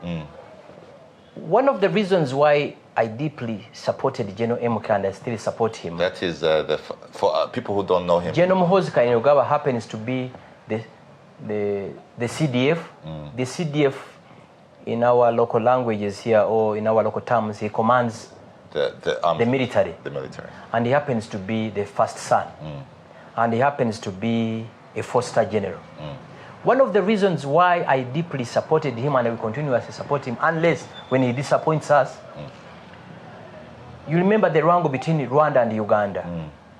one of the reasons why I deeply supported General MK and I still support him. That is for people who don't know him. General Muhoozi Kainerugaba happens to be the CDF. The CDF in our local languages here, or in our local terms, he commands the military. The military. And he happens to be the first son. And he happens to be a four-star general. One of the reasons why I deeply supported him and I will continuously support him, unless when he disappoints us, you remember the wrangle between Rwanda and Uganda.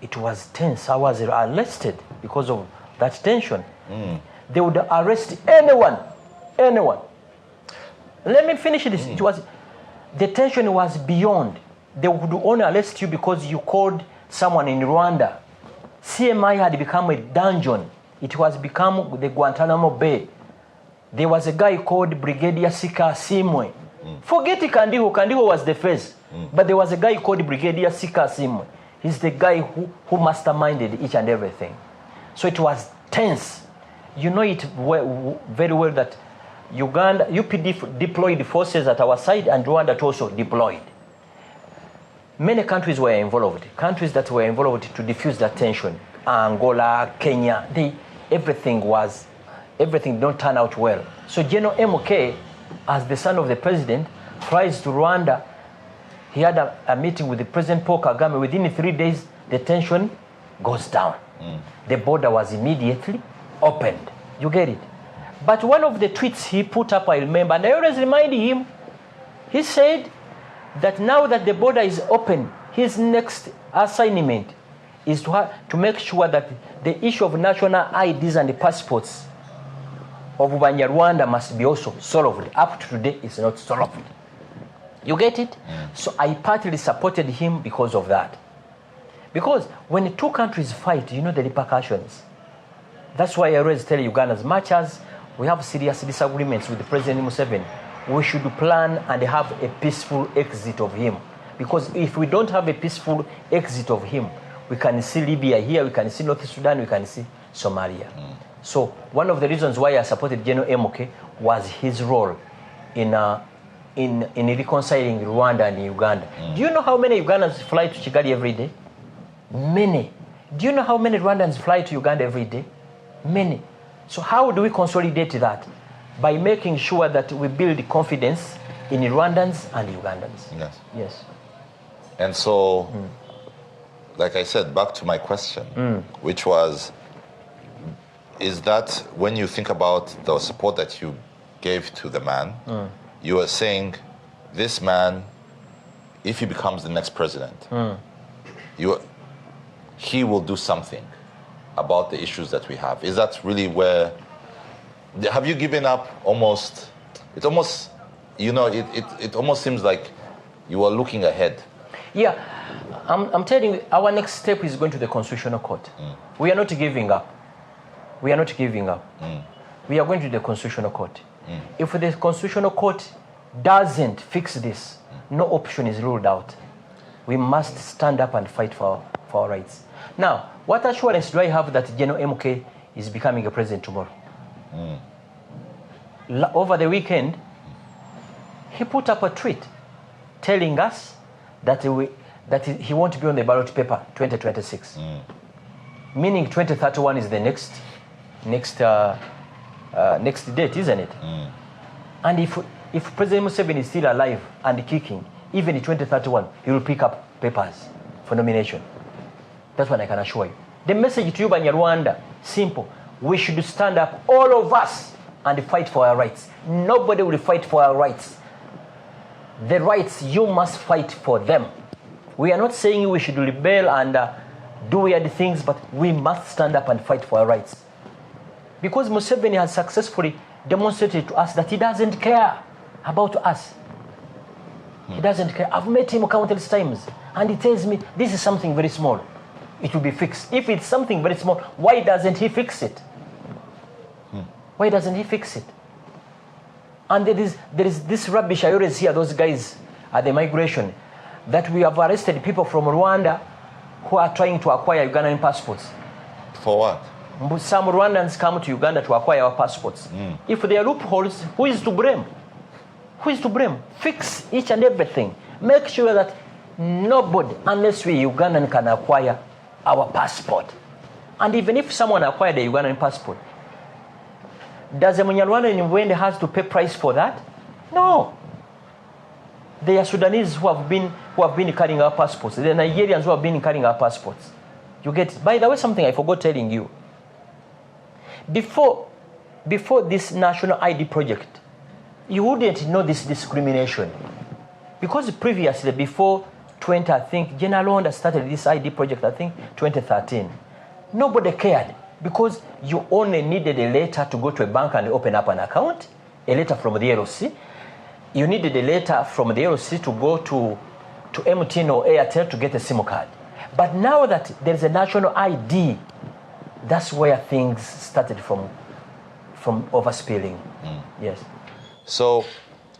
It was tense. I was arrested because of that tension. They would arrest anyone. Let me finish this. The tension was beyond. They would only arrest you because you called someone in Rwanda. CMI had become a dungeon. It was become the Guantanamo Bay. There was a guy called Brigadier Sika Simwe. Forget Kandiho. Kandiho was the face. But there was a guy called Brigadier Sika Simwe. He's the guy who masterminded each and everything. So it was tense. You know it very well that UPDF deployed forces at our side and Rwanda also deployed. many countries were involved. Countries that were involved to diffuse that tension. Angola, Kenya, everything don't turn out well. So General MK, as the son of the president, flies to Rwanda. He had a meeting with the President Paul Kagame. Within 3 days, the tension goes down. The border was immediately opened. You get it? But one of the tweets he put up, I remember, and I always remind him, he said that now that the border is open, his next assignment is to make sure that the issue of national IDs and the passports of Banyarwanda must be also solved. Up to today, it's not solved. You get it? So I partly supported him because of that. Because when two countries fight, you know the repercussions. That's why I always tell Uganda, as much as we have serious disagreements with President Museveni, we should plan and have a peaceful exit of him. Because if we don't have a peaceful exit of him, we can see Libya here, we can see North Sudan, we can see Somalia. So one of the reasons why I supported General MK was his role in reconciling Rwanda and Uganda. Do you know how many Ugandans fly to Kigali every day? Many. Do you know how many Rwandans fly to Uganda every day? Many. So how do we consolidate that? By making sure that we build confidence in Rwandans and Ugandans. Yes. Yes. And so, like I said, back to my question, which was, is that when you think about the support that you gave to the man, you are saying, this man, if he becomes the next president, he will do something about the issues that we have. Is that really where, have you given up almost, it almost, you know, it almost seems like you are looking ahead. Yeah, I'm telling you, our next step is going to the Constitutional Court. We are not giving up. We are not giving up. We are going to the Constitutional Court. If the Constitutional Court doesn't fix this, no option is ruled out. We must stand up and fight for our rights. Now, what assurance do I have that General MK is becoming a president tomorrow? Over the weekend, he put up a tweet telling us that he won't be on the ballot paper 2026. Meaning 2031 is the next date, isn't it? And if President Museveni is still alive and kicking, even in 2031, he will pick up papers for nomination. That's what I can assure you. The message to you, Banyarwanda, simple. We should stand up, all of us, and fight for our rights. Nobody will fight for our rights. The rights, you must fight for them. We are not saying we should rebel and do weird things, but we must stand up and fight for our rights. Because Museveni has successfully demonstrated to us that he doesn't care about us. He doesn't care. I've met him countless times, and he tells me, this is something very small. It will be fixed. If it's something very small, why doesn't he fix it? Why doesn't he fix it? And there is this rubbish I always hear those guys at the migration, that we have arrested people from Rwanda who are trying to acquire Ugandan passports. For what? Some Rwandans come to Uganda to acquire our passports. If there are loopholes, who is to blame? Who is to blame? Fix each and everything. Make sure that nobody, unless we Ugandan, can acquire our passport. And even if someone acquired a Ugandan passport, does a Munyarwanda in Uganda has to pay price for that? No. They are Sudanese who have been carrying our passports. They are Nigerians who have been carrying our passports. You get it? By the way, something I forgot telling you. Before this national ID project, you wouldn't know this discrimination. Because previously, before 20, I think, General Rwanda started this ID project, I think, 2013. Nobody cared because you only needed a letter to go to a bank and open up an account, a letter from the LOC. You needed a letter from the LOC to go to MTN or Airtel to get a SIM card. But now that there's a national ID, that's where things started from overspilling. Yes. So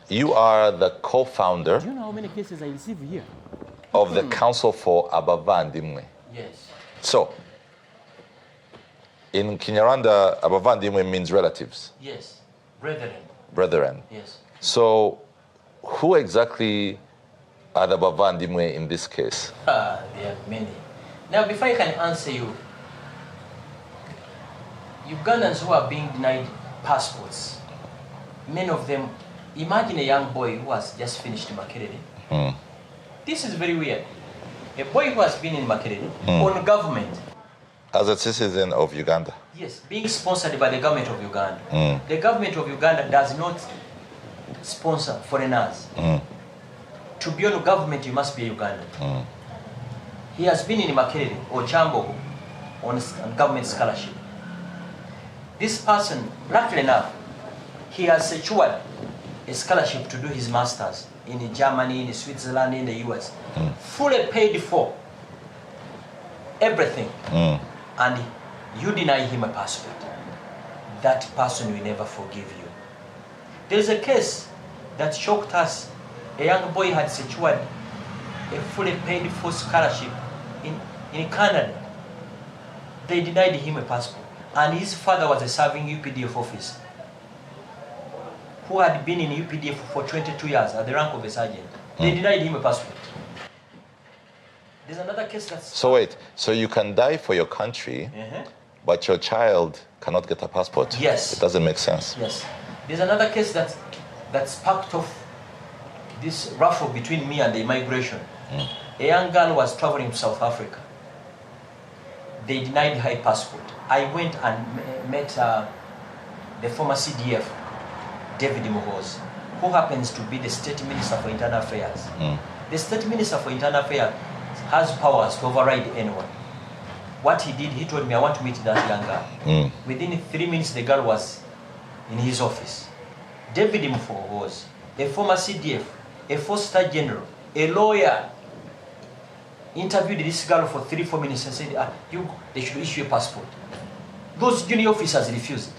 you are the co-founder. Do you know how many cases I receive here? Of the Council for Abavandimwe. Yes. So, in Kinyarwanda, Abavandimwe means relatives. Yes. Brethren. Brethren. Yes. So, who exactly are the Abavandimwe in this case? There are many. Now, before I can answer you, Ugandans who are being denied passports, many of them, imagine a young boy who has just finished Makerere. This is very weird. A boy who has been in Makerere on government. As a citizen of Uganda? Yes, being sponsored by the government of Uganda. The government of Uganda does not sponsor foreigners. To be on government, you must be a Ugandan. He has been in Makerere or Chambo on government scholarship. This person, luckily enough, he has secured a scholarship to do his masters in Germany, in Switzerland, in the US. Fully paid for everything. And you deny him a passport. That person will never forgive you. There's a case that shocked us. A young boy had secured a fully paid for scholarship in Canada. They denied him a passport. And his father was a serving UPDF officer who had been in UPDF for 22 years at the rank of a sergeant. They denied him a passport. There's another case that's... So wait, so you can die for your country, but your child cannot get a passport? Yes. It doesn't make sense. Yes. There's another case that sparked off this ruffle between me and the immigration. A young girl was traveling to South Africa. They denied her a passport. I went and met the former CDF, David Muhoozi, who happens to be the State Minister for Internal Affairs. The State Minister for Internal Affairs has powers to override anyone. What he did, he told me, I want to meet that young girl. Within 3 minutes, the girl was in his office. David Muhoozi, a former CDF, a 4-star general, a lawyer, interviewed this girl for 3-4 minutes and said, they should issue a passport. Those junior officers refused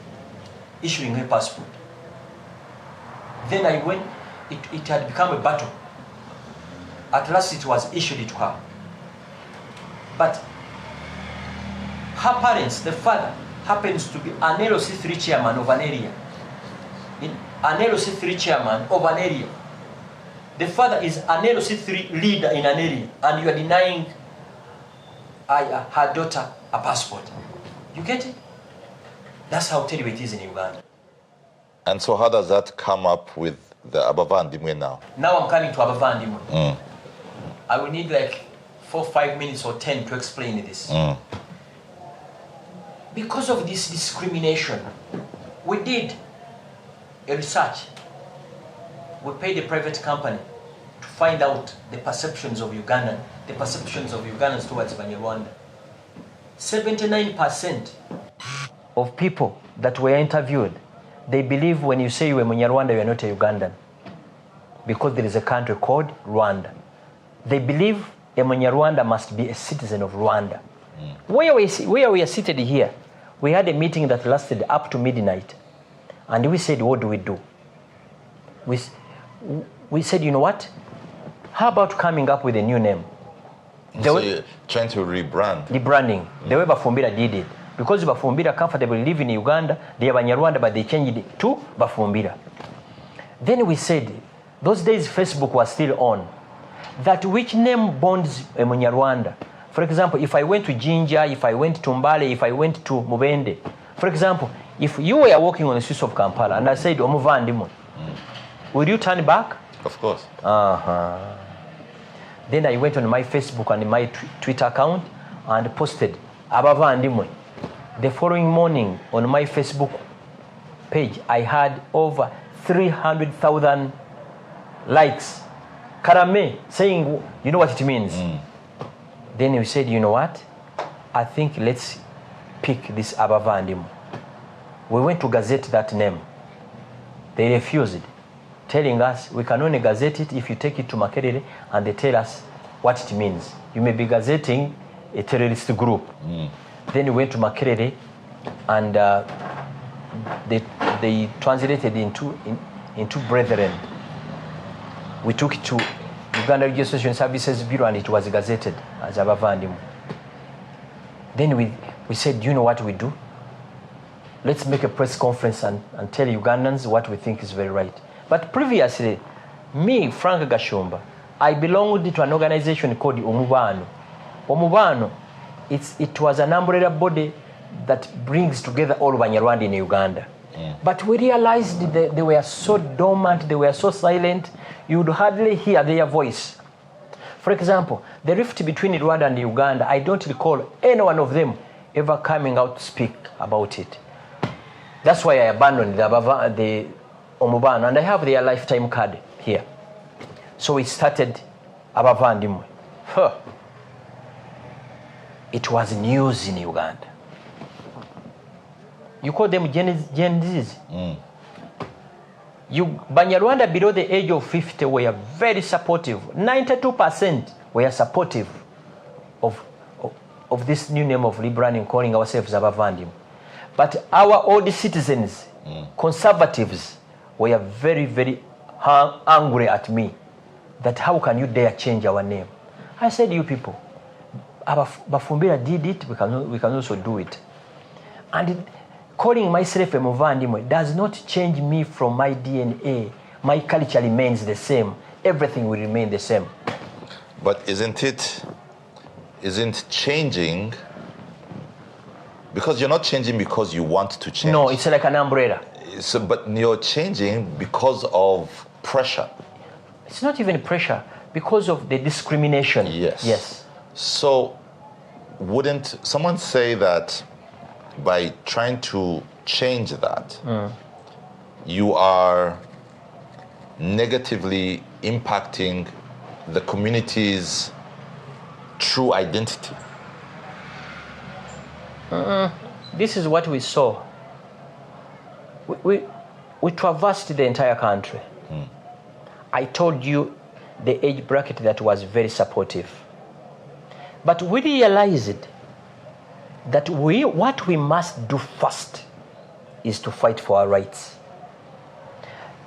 issuing her passport. Then I went, it had become a battle. At last it was issued to her. But her parents, the father, happens to be an LC3 chairman of an area. An LC3 chairman of an area. The father is an LC3 leader in an area, and you are denying her daughter a passport. You get it? That's how terrible it is in Uganda. And so how does that come up with the Abavandimwe now? Now I'm coming to Abavandimwe. I will need like 4, 5 minutes or 10 to explain this. Because of this discrimination, we did a research. We paid a private company to find out the perceptions of Ugandans towards Banyarwanda. 79% of people that were interviewed, they believe when you say you're a Banyarwanda, you are not a Ugandan. Because there is a country called Rwanda. They believe a Banyarwanda must be a citizen of Rwanda. Where we are seated here, we had a meeting that lasted up to midnight. And we said, what do we do? We said, you know what? How about coming up with a new name? So you're trying to rebrand? Rebranding. The way Bafumbira did it. Because Bafumbira comfortably live in Uganda, they are Banyarwanda, but they changed it to Bafumbira. Then we said, those days Facebook was still on, that which name bonds a Banyarwanda? For example, if I went to Jinja, if I went to Mbale, if I went to Mubende, for example, if you were walking on the streets of Kampala and I said, Abavandimwe, will you turn back? Of course. Then I went on my Facebook and my Twitter account and posted Abavandimwe. The following morning on my Facebook page, I had over 300,000 likes. Karame saying, you know what it means. Then we said, you know what? I think let's pick this Abavandimwe. We went to gazette that name. They refused, telling us we can only gazette it if you take it to Makerere and they tell us what it means. You may be gazetting a terrorist group. Then we went to Makerere and they translated into brethren. We took it to Uganda Registration Services Bureau and it was gazetted as Abavandimwe. Then we said, you know what we do? Let's make a press conference and tell Ugandans what we think is very right. But previously, me, Frank Gashumba, I belonged to an organization called Omubano. Omubano, it was an umbrella body that brings together all Banyarwanda in Uganda. But we realized that they were so dormant, they were so silent, you would hardly hear their voice. For example, the rift between Rwanda and Uganda, I don't recall any one of them ever coming out to speak about it. That's why I abandoned the Omubano, and I have their lifetime card here. So we started Abavandimwe. It was news in Uganda. You call them Gen Zs. Banyarwanda below the age of 50 were very supportive. 92% were supportive of this new name of rebranding, calling ourselves Abavandimwe. But our old citizens, conservatives, were very, very angry at me. That how can you dare change our name? I said, you people, Bafumbira did it, we can also do it. And calling myself a Muvandimwe does not change me from my DNA. My culture remains the same. Everything will remain the same. But isn't changing, because you're not changing because you want to change. No, it's like an umbrella. So, but you're changing because of pressure. It's not even pressure, because of the discrimination. Yes. So wouldn't someone say that by trying to change that, you are negatively impacting the community's true identity? This is what we saw. We traversed the entire country. I told you the age bracket that was very supportive. But we realized that what we must do first is to fight for our rights.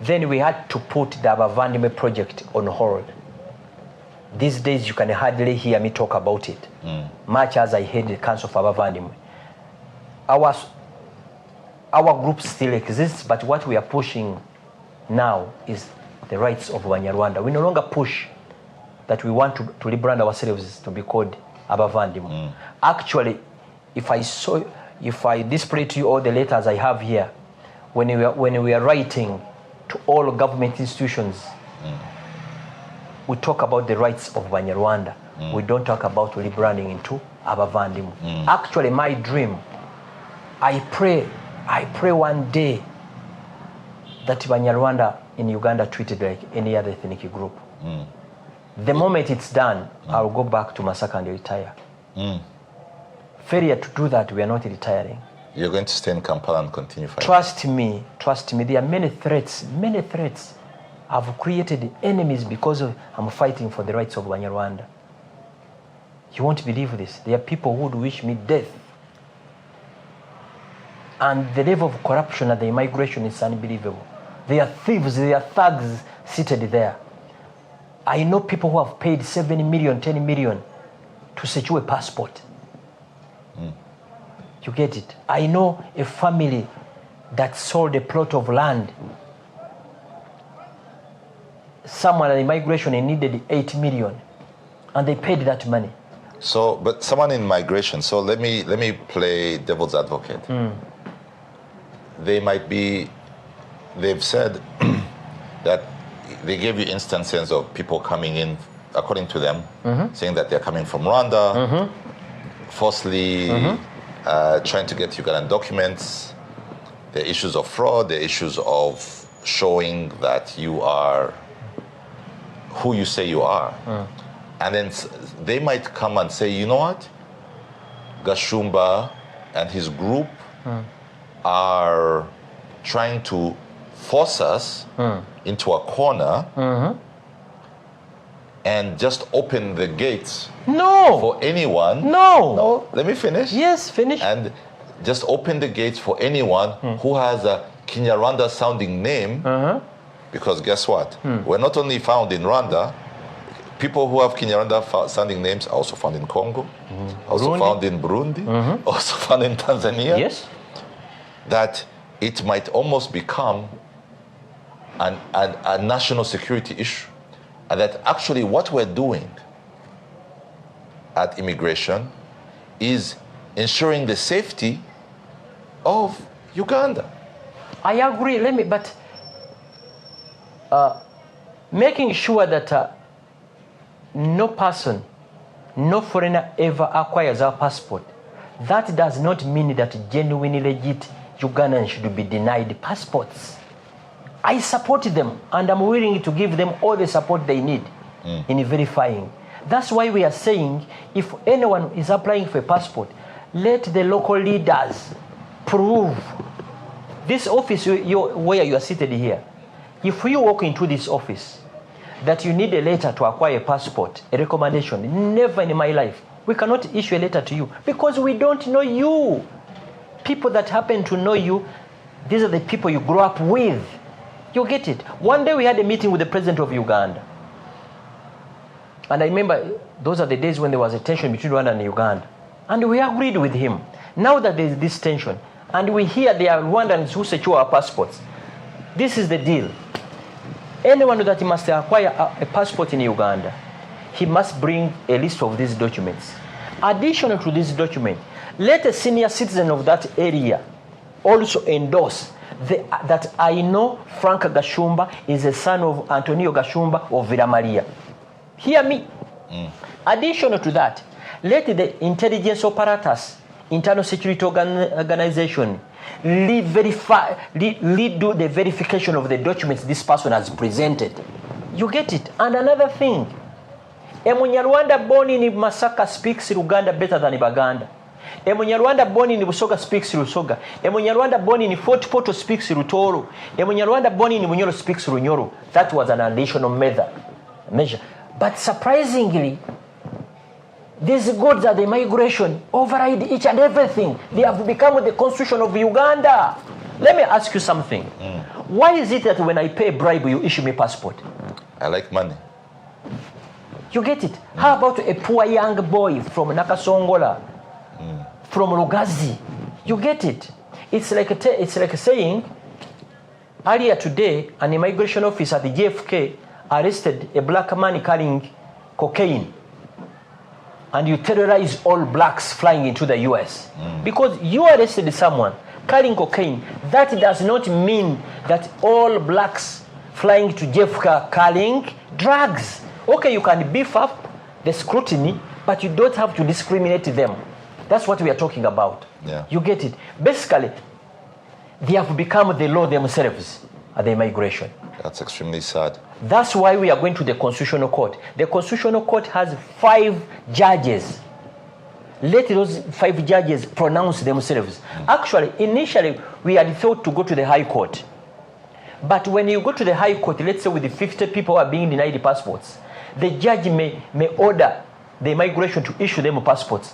Then we had to put the Abavandimwe project on hold. These days you can hardly hear me talk about it, much as I head the Council for Abavandimwe. Our group still exists, but what we are pushing now is the rights of Banyarwanda. We no longer push that we want to rebrand ourselves to be called Abavandimwe. Actually, if I display to you all the letters I have here, when we are writing to all government institutions, we talk about the rights of Banyarwanda. We don't talk about rebranding into Abavandimwe. Actually, my dream, I pray one day that Banyarwanda in Uganda treated like any other ethnic group. The moment it's done, I'll go back to Masaka and retire. Failure to do that, we are not retiring. You're going to stay in Kampala and continue fighting? Trust me, there are many threats. I've created enemies because I'm fighting for the rights of Banyarwanda. You won't believe this. There are people who would wish me death. And the level of corruption and the immigration is unbelievable. There are thieves, there are thugs seated there. I know people who have paid 7 million, 10 million to secure a passport. You get it? I know a family that sold a plot of land. Someone in migration needed 8 million, and they paid that money. So, but someone in migration. So let me play devil's advocate. They've said that they gave you instances of people coming in, according to them, saying that they're coming from Rwanda, falsely trying to get Ugandan documents. The issues of fraud, the issues of showing that you are who you say you are. And then they might come and say, you know what? Gashumba and his group are trying to force us into a corner and just open the gates for anyone. No, let me finish. Yes, finish. And just open the gates for anyone who has a Kinyarwanda sounding name, because guess what? We're not only found in Rwanda, people who have Kinyarwanda sounding names are also found in Congo, also found in Burundi, also found in Tanzania. Yes. That it might almost become a national security issue. and that actually what we're doing at immigration is ensuring the safety of Uganda. I agree, but making sure that no person, no foreigner ever acquires our passport, that does not mean that genuinely legit Ugandans should be denied passports. I support them and I'm willing to give them all the support they need in verifying. That's why we are saying if anyone is applying for a passport, let the local leaders prove. This office where you are seated here, if you walk into this office that you need a letter to acquire a passport, a recommendation, never in my life, we cannot issue a letter to you because we don't know you. People that happen to know you, these are the people you grew up with. You get it? One day we had a meeting with the president of Uganda. And I remember those are the days when there was a tension between Rwanda and Uganda. And we agreed with him. Now that there is this tension, and we hear there are Rwandans who secure our passports, this is the deal. Anyone that must acquire a passport in Uganda, he must bring a list of these documents. Additional to this document, let a senior citizen of that area also endorse that I know Frank Gashumba is the son of Antonio Gashumba of Villa Maria. Hear me. Additional to that, let the intelligence apparatus, internal security organization, do the verification of the documents this person has presented. You get it? And another thing, a Munyarwanda born in Masaka speaks Uganda better than Baganda. A Munyarwanda born in Busoga speaks Rusoga. A Munyarwanda born in Fort Porto speaks Rutoro. A Munyarwanda born in Munyoro speaks Runyoro. That was an additional measure. But surprisingly, these goods are the migration override each and everything. They have become the constitution of Uganda. Let me ask you something. Why is it that when I pay a bribe, you issue me passport? I like money. You get it? How about a poor young boy from Nakasongola, from Lugazi? You get it? It's like saying, earlier today, an immigration officer at the JFK arrested a black man carrying cocaine. And you terrorize all blacks flying into the US. Because you arrested someone carrying cocaine, that does not mean that all blacks flying to JFK carrying drugs. Okay, you can beef up the scrutiny, but you don't have to discriminate them. That's what we are talking about. Yeah. You get it? Basically, they have become the law themselves at the immigration. That's extremely sad. That's why we are going to the Constitutional Court. The Constitutional Court has 5 judges. Let those 5 judges pronounce themselves. Actually, initially, we had thought to go to the High Court. But when you go to the High Court, let's say with the 50 people who are being denied the passports, the judge may order the immigration to issue them passports.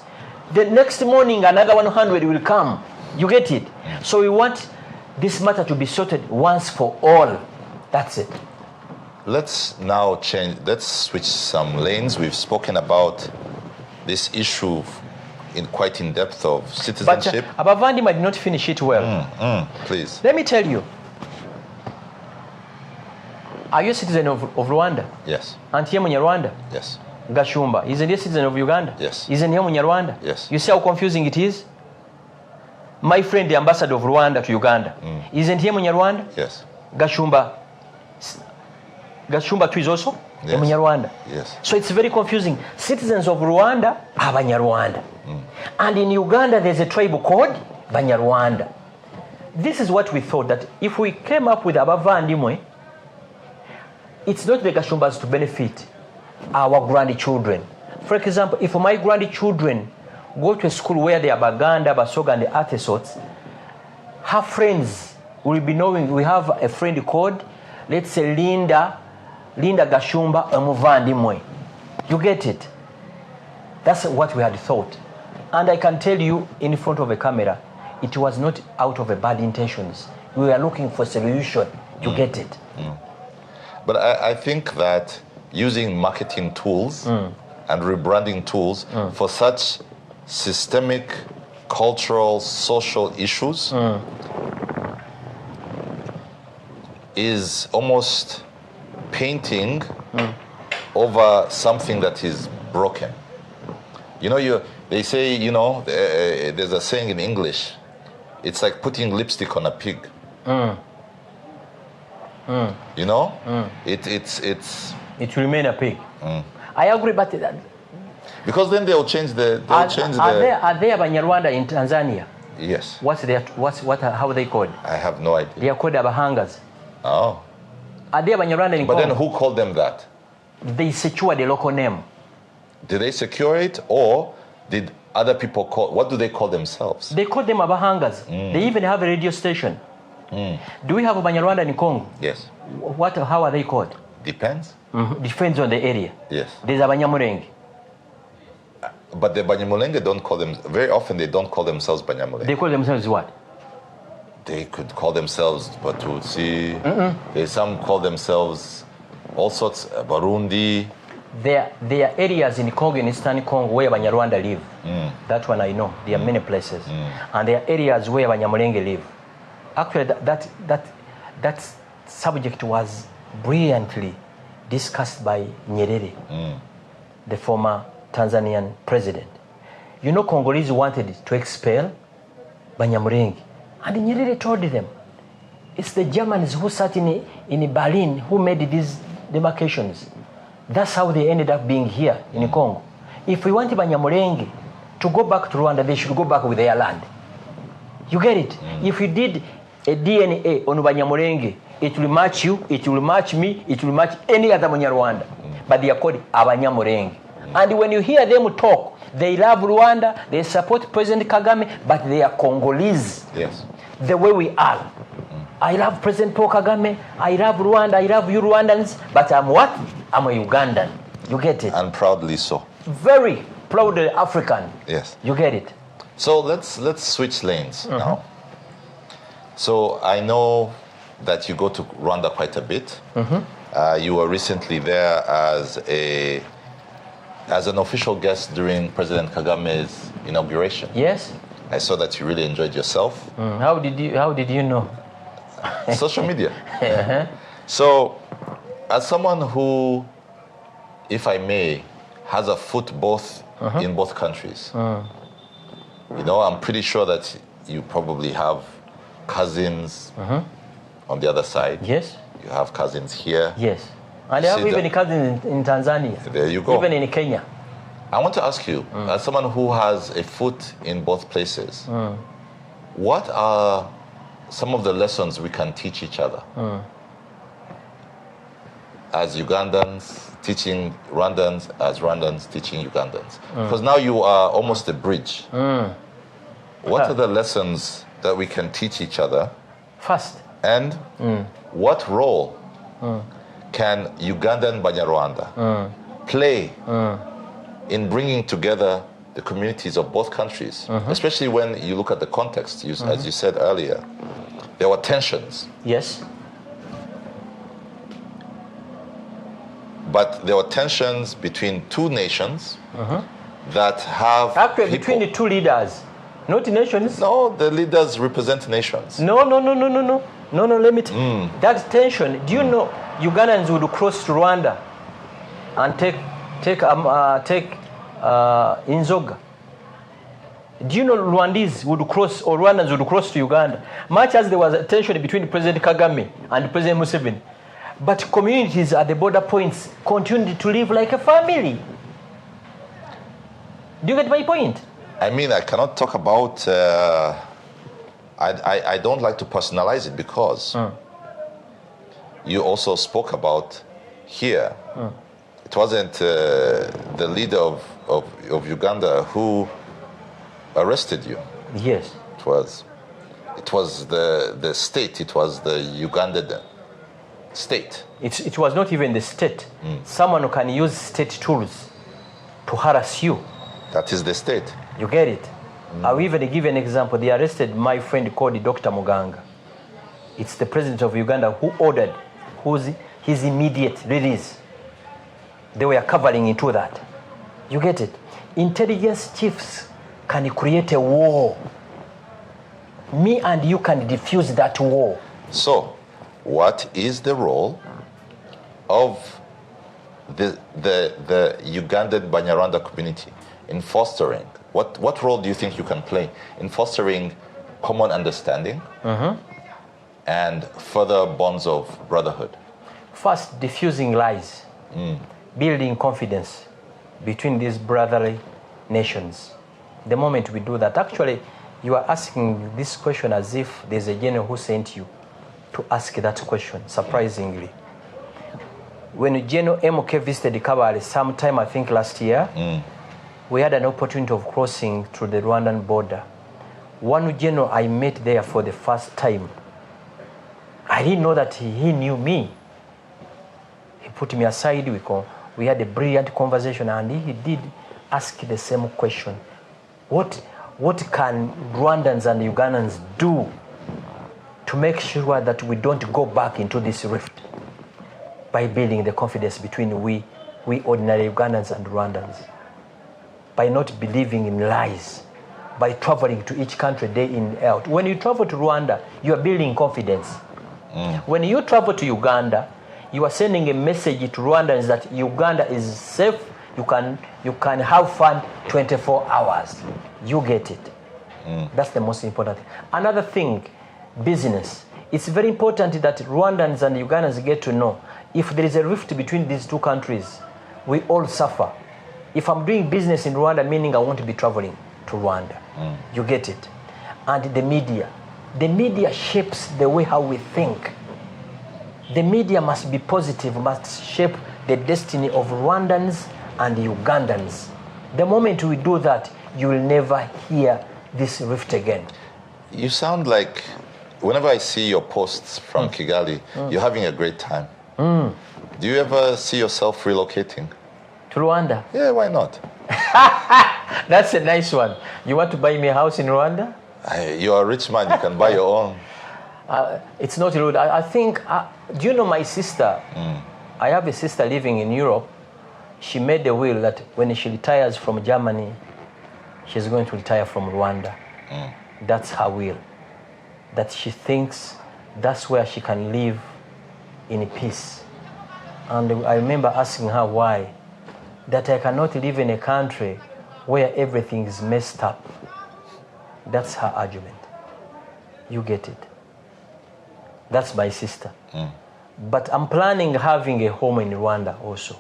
The next morning, another 100 will come. You get it? So we want this matter to be sorted once for all. That's it. Let's now change. Let's switch some lanes. We've spoken about this issue quite in depth of citizenship. But Abavandimwe did not finish it well. Please. Let me tell you. Are you a citizen of Rwanda? Yes. Aren't you Munyarwanda? Yes. Gashumba, isn't he a citizen of Uganda? Yes. Isn't he Munyarwanda? Yes. You see how confusing it is? My friend, the ambassador of Rwanda to Uganda, isn't he Munyarwanda? Yes. Gashumba too is also a Munyarwanda. Yes. So it's very confusing. Citizens of Rwanda are Banyarwanda. And in Uganda, there's a tribal called Banyarwanda. This is what we thought, that if we came up with Abavandimwe, it's not the Gashumbas to benefit our grandchildren. For example, if my grandchildren go to a school where they are Baganda, Basoga, and the ancestral, her friends will be knowing we have a friend called, let's say, Linda Gashumba Abavandimwe. You get it? That's what we had thought. And I can tell you in front of a camera, it was not out of a bad intentions. We were looking for a solution. You get it? But I think that using marketing tools and rebranding tools for such systemic, cultural, social issues is almost painting over something that is broken. You know, they say, you know, there's a saying in English, it's like putting lipstick on a pig. You know, it will remain a pig. I agree, but because then they'll change the. Are there Banyarwanda in Tanzania? Yes. How are they called? I have no idea. They are called Abahangas. Oh. Are there Banyarwanda in But Congo? then who called them that? They secure the local name. Did they secure it, or did other people call? What do they call themselves? They call them Abahangas. They even have a radio station. Do we have a Banyarwanda in Congo? Yes. How are they called? Depends. Depends on the area. Yes. There's a Banyamulenge. But the Banyamulenge don't call them. Very often they don't call themselves Banyamulenge. They call themselves what? They could call themselves Batutsi. Some call themselves all sorts. Barundi. There are areas in Congo, in Eastern Congo, where Banyarwanda live. That one I know. There are many places, and there are areas where Banyamulenge live. Actually, that subject was brilliantly discussed by Nyerere, the former Tanzanian president. You know, Congolese wanted to expel Banyamulenge, and Nyerere told them, it's the Germans who sat in Berlin who made these demarcations. That's how they ended up being here in Congo. If we want Banyamulenge to go back to Rwanda, they should go back with their land. You get it? If you did a DNA on Banyamulenge, it will match you, it will match me, it will match any other Banyarwanda. But they are called Abanyamulenge. And when you hear them talk, they love Rwanda, they support President Kagame, but they are Congolese. Yes. The way we are. I love President Paul Kagame, I love Rwanda, I love you Rwandans, but I'm what? I'm a Ugandan. You get it? And proudly so. Very proudly African. Yes. You get it? So let's switch lanes now. So I know that you go to Rwanda quite a bit. You were recently there as an official guest during President Kagame's inauguration. Yes. I saw that you really enjoyed yourself. How did you know? Social media. So, as someone who, if I may, has a foot in both countries, you know, I'm pretty sure that you probably have cousins on the other side. Yes. You have cousins here. Yes. And I have even cousins in Tanzania. There you go. Even in Kenya. I want to ask you, as someone who has a foot in both places, what are some of the lessons we can teach each other? As Ugandans teaching Rwandans, as Rwandans teaching Ugandans. Because now you are almost a bridge. What are the lessons that we can teach each other? First. And what role can Ugandan Banyarwanda play in bringing together the communities of both countries, especially when you look at the context, as you said earlier, there were tensions. Yes. But there were tensions between two nations that have actually between the two leaders, not nations. No, the leaders represent nations. No, let me that tension, do you know Ugandans would cross to Rwanda and take Inzoga? Do you know Rwandese would cross, or Rwandans would cross to Uganda? Much as there was a tension between President Kagame and President Museveni. But communities at the border points continued to live like a family. Do you get my point? I mean, I cannot talk about... I don't like to personalize it because you also spoke about here. It wasn't the leader of Uganda who arrested you. Yes. It was the state. It was the Ugandan state. It was not even the state. Someone who can use state tools to harass you. That is the state. You get it? I'll even give an example. They arrested my friend called Dr. Muganga. It's the president of Uganda who ordered his immediate release. They were covering into that. You get it? Intelligence chiefs can create a war. Me and you can defuse that war. So, what is the role of the Ugandan Banyarwanda community in fostering? What role do you think you can play in fostering common understanding and further bonds of brotherhood? First, diffusing lies, building confidence between these brotherly nations. The moment we do that, actually, you are asking this question as if there's a general who sent you to ask that question, surprisingly. When General MK visited Kabale sometime, I think last year, we had an opportunity of crossing through the Rwandan border. One general I met there for the first time, I didn't know that he knew me. He put me aside, we had a brilliant conversation, and he did ask the same question. What can Rwandans and Ugandans do to make sure that we don't go back into this rift? By building the confidence between we ordinary Ugandans and Rwandans. By not believing in lies. By traveling to each country day in and out. When you travel to Rwanda, you are building confidence. When you travel to Uganda, you are sending a message to Rwandans that Uganda is safe. You can have fun 24 hours. You get it. That's the most important thing. Another thing, business. It's very important that Rwandans and Ugandans get to know if there is a rift between these two countries, we all suffer. If I'm doing business in Rwanda, meaning I want to be traveling to Rwanda. You get it. And the media shapes the way how we think. The media must be positive, must shape the destiny of Rwandans and Ugandans. The moment we do that, you will never hear this rift again. You sound like, whenever I see your posts from Kigali, you're having a great time. Do you ever see yourself relocating? To Rwanda? Yeah, why not? That's a nice one. You want to buy me a house in Rwanda? You're a rich man, you can buy your own. It's not rude. I think, do you know my sister? I have a sister living in Europe. She made a will that when she retires from Germany, she's going to retire from Rwanda. That's her will. That she thinks that's where she can live in peace. And I remember asking her why. That I cannot live in a country where everything is messed up. That's her argument. You get it. That's my sister. But I'm planning having a home in Rwanda also.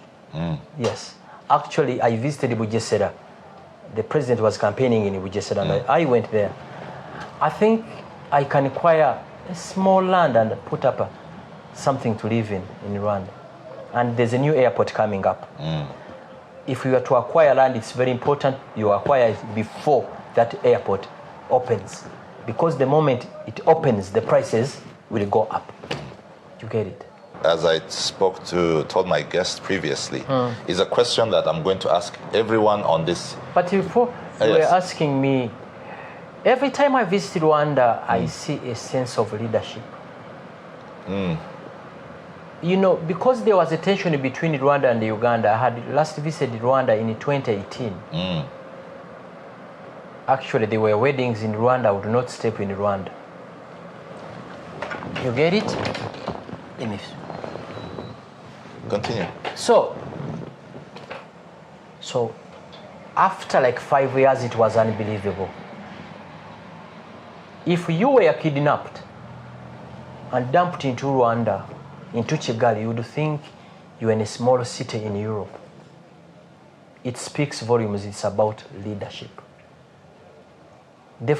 Yes. Actually, I visited Bugesera. The president was campaigning in Bugesera, and I went there. I think I can acquire a small land and put up something to live in Rwanda. And there's a new airport coming up. If you are to acquire land, it's very important you acquire it before that airport opens. Because the moment it opens, the prices will go up. You get it? As I told my guest previously, is a question that I'm going to ask everyone on this. But before you were asking me, every time I visit Rwanda, I see a sense of leadership. You know, because there was a tension between Rwanda and Uganda, I had last visited Rwanda in 2018. Actually, there were weddings in Rwanda. I would not step in Rwanda. You get it? Let me continue. So after like 5 years, it was unbelievable. If you were kidnapped and dumped into Rwanda, into Kigali, you would think you're in a small city in Europe. It speaks volumes. It's about leadership.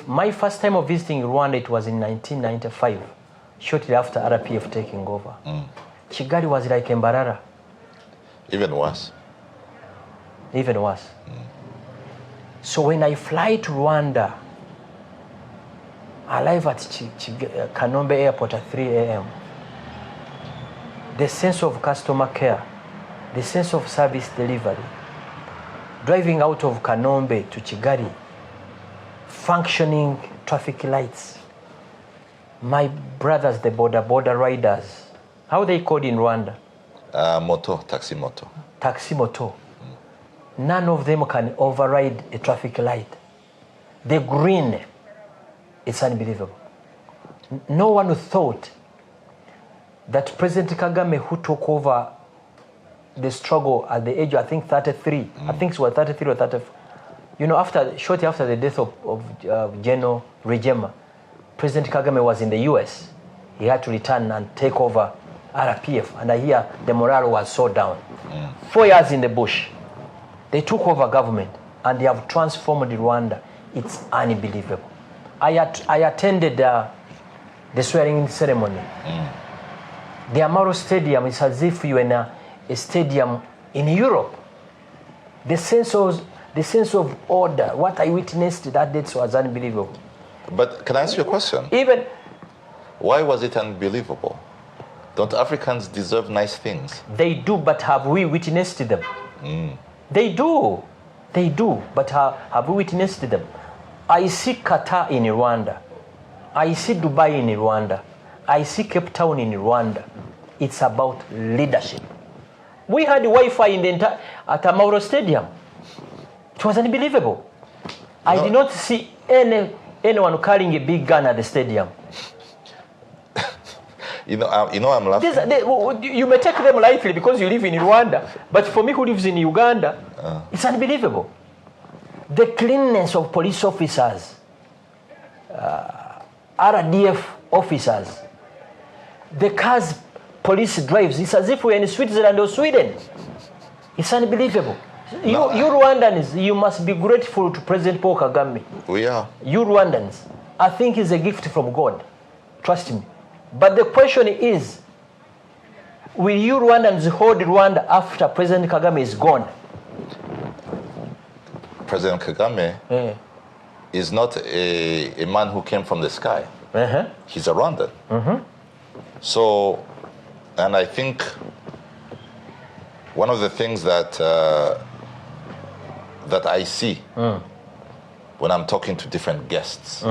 My first time of visiting Rwanda, it was in 1995, shortly after RPF taking over. Kigali was like Mbarara. Even worse. Even worse. So when I fly to Rwanda, I arrive at Kanombe Airport at 3 a.m. The sense of customer care, the sense of service delivery, driving out of Kanombe to Kigali, functioning traffic lights. My brothers, the border riders, how they called in Rwanda? Taxi moto. Taxi moto. None of them can override a traffic light. The green, it's unbelievable. No one thought that President Kagame, who took over the struggle at the age of, I think, 33. I think it was 33 or 34. You know, shortly after the death of General Rejema, President Kagame was in the US. He had to return and take over RPF. And I hear the morale was so down. 4 years in the bush. They took over government and they have transformed Rwanda. It's unbelievable. I attended the swearing ceremony. The Amaro Stadium is as if you're in a stadium in Europe. The sense of order, what I witnessed that day was unbelievable. But can I ask you a question? Why was it unbelievable? Don't Africans deserve nice things? They do, but have we witnessed them? They do, but have we witnessed them? I see Qatar in Rwanda. I see Dubai in Rwanda. I see Cape Town in Rwanda. It's about leadership. We had Wi-Fi at Amaro Stadium. It was unbelievable. I did not see anyone carrying a big gun at the stadium. I'm laughing. You may take them lightly because you live in Rwanda, but for me who lives in Uganda, it's unbelievable. The cleanness of police officers, RDF officers, the cars police drives, it's as if we're in Switzerland or Sweden. It's unbelievable. You Rwandans, you must be grateful to President Paul Kagame. We are. You Rwandans, I think it's a gift from God. Trust me. But the question is, will you Rwandans hold Rwanda after President Kagame is gone? President Kagame is not a man who came from the sky. He's a Rwandan. So, and I think one of the things that I see when I'm talking to different guests,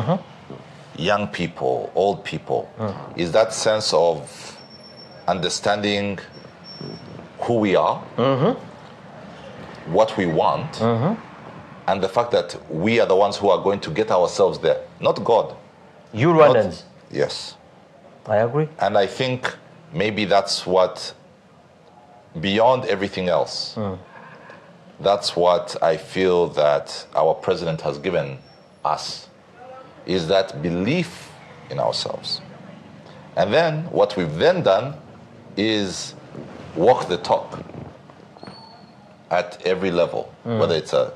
young people, old people, is that sense of understanding who we are, what we want, and the fact that we are the ones who are going to get ourselves there, not God. You Rwandans. Yes. I agree. And I think maybe that's what, beyond everything else, that's what I feel that our president has given us, is that belief in ourselves. And then what we've then done is walk the talk at every level, whether it's the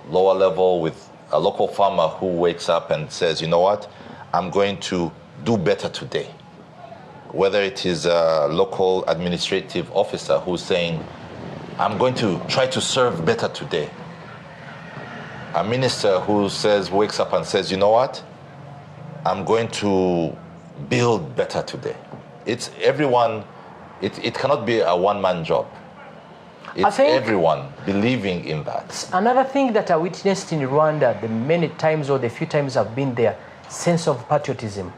lower level with a local farmer who wakes up and says, you know what, I'm going to do better today. Whether it is a local administrative officer who's saying, I'm going to try to serve better today. A minister who wakes up and says, you know what, I'm going to build better today. It's everyone, it cannot be a one-man job. It's everyone believing in that. Another thing that I witnessed in Rwanda, the many times or the few times I've been there, sense of patriotism.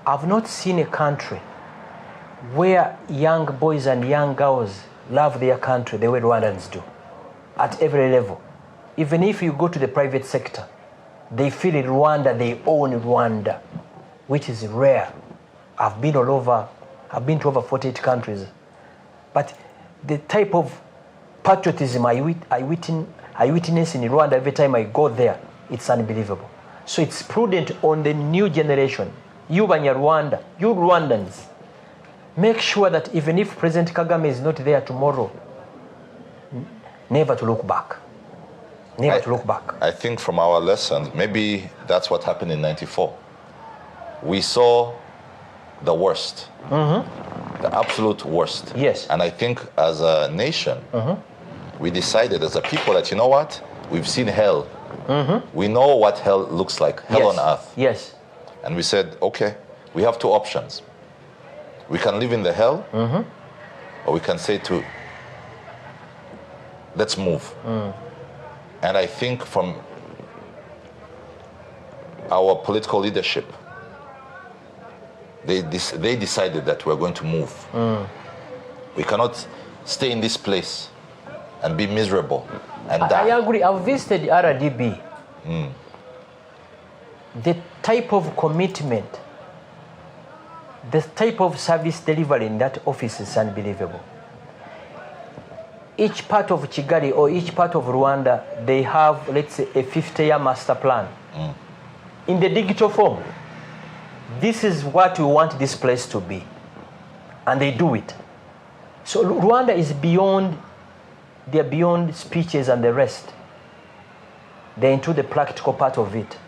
I've not seen a country where young boys and young girls love their country the way Rwandans do, at every level. Even if you go to the private sector, they feel in Rwanda, they own Rwanda, which is rare. I've been to over 48 countries. But the type of patriotism I witness in Rwanda every time I go there, it's unbelievable. So it's prudent on the new generation, you Banyarwanda, you Rwandans, make sure that even if President Kagame is not there tomorrow, never to look back. Never to look back. I think from our lessons, maybe that's what happened in '94. We saw the worst, the absolute worst. Yes. And I think as a nation, we decided as a people that, you know what, we've seen hell. We know what hell looks like, hell on earth. Yes. And we said, okay, we have two options. We can live in the hell, or we can say let's move. And I think from our political leadership, they decided that we're going to move. We cannot stay in this place and be miserable and die. I agree. I've visited RDB. The type of commitment, the type of service delivery in that office is unbelievable. each part of Kigali or each part of Rwanda, they have, let's say, a 50-year master plan. In the digital form, this is what we want this place to be. And they do it. So Rwanda is beyond, they're beyond speeches and the rest. They're into the practical part of it.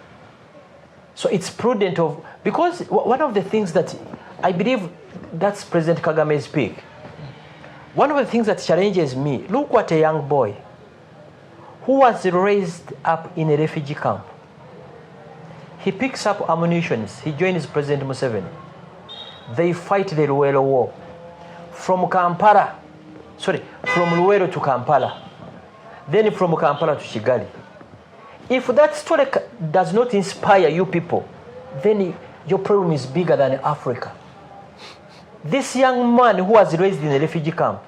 So it's prudent of, because one of the things that I believe that's President Kagame's peak. One of the things that challenges me, look what a young boy who was raised up in a refugee camp. He picks up ammunition, he joins President Museveni. They fight the Luwero War. From Luwero to Kampala. Then from Kampala to Kigali. If that story does not inspire you people, then your problem is bigger than Africa. This young man who was raised in a refugee camp,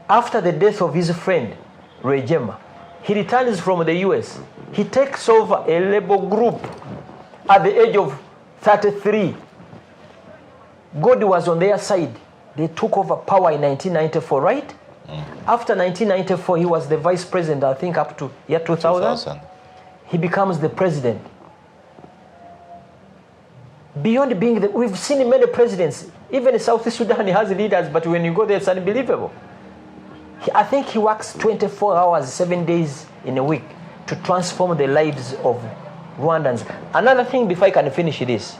after the death of his friend, Rejema, he returns from the US. He takes over a labor group at the age of 33. God was on their side. They took over power in 1994, right? After 1994, he was the vice president, I think up to year 2000. He becomes the president. Beyond being we've seen many presidents. Even in South Sudan, he has leaders, but when you go there, it's unbelievable. I think he works 24 hours, 7 days in a week to transform the lives of Rwandans. Another thing before I can finish this,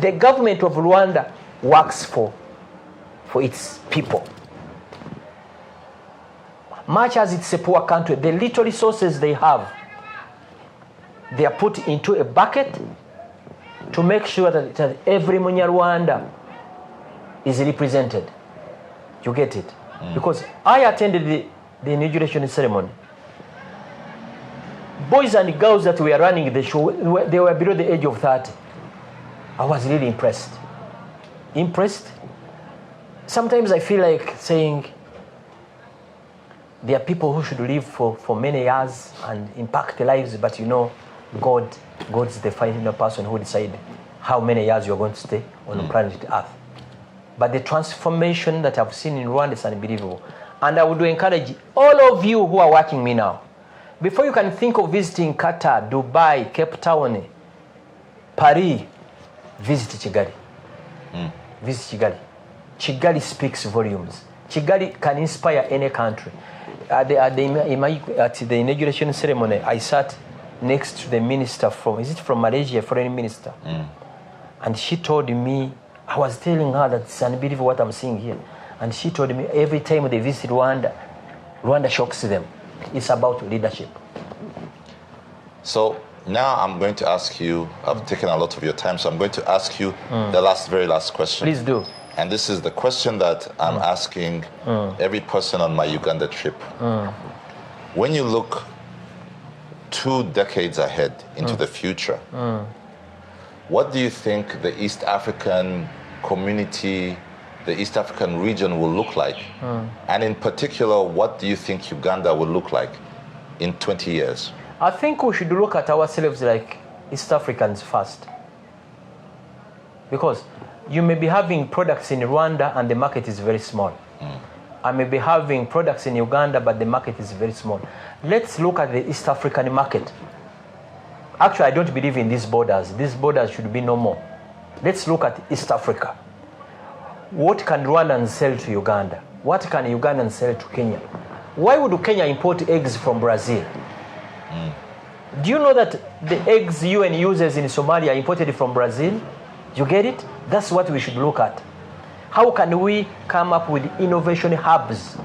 the government of Rwanda works for its people. Much as it's a poor country, the little resources they have, they are put into a bucket to make sure that every Banyarwanda is represented. You get it? Because I attended the inauguration ceremony. Boys and girls that were running the show, they were below the age of 30. I was really impressed. Sometimes I feel like saying, there are people who should live for many years and impact their lives, but you know, God's the final person who decides how many years you're going to stay on the planet Earth. But the transformation that I've seen in Rwanda is unbelievable. And I would encourage all of you who are watching me now, before you can think of visiting Qatar, Dubai, Cape Town, Paris, visit Kigali. Visit Kigali. Kigali speaks volumes. Kigali can inspire any country. At the inauguration ceremony, I sat next to the minister from Malaysia, foreign minister. And she told me, I was telling her that it's unbelievable what I'm seeing here. And she told me every time they visit Rwanda, Rwanda shocks them. It's about leadership. So now I'm going to ask you, I've taken a lot of your time, so I'm going to ask you the very last question. Please do. And this is the question that I'm asking every person on my Uganda trip. When you look 2 decades ahead into the future, what do you think the East African community, the East African region will look like? And in particular, what do you think Uganda will look like in 20 years? I think we should look at ourselves like East Africans first. Because you may be having products in Rwanda and the market is very small. I may be having products in Uganda, but the market is very small. Let's look at the East African market. Actually, I don't believe in these borders. These borders should be no more. Let's look at East Africa. What can Rwandans sell to Uganda? What can Ugandans sell to Kenya? Why would Kenya import eggs from Brazil? Do you know that the eggs UN uses in Somalia are imported from Brazil? You get it? That's what we should look at. How can we come up with innovation hubs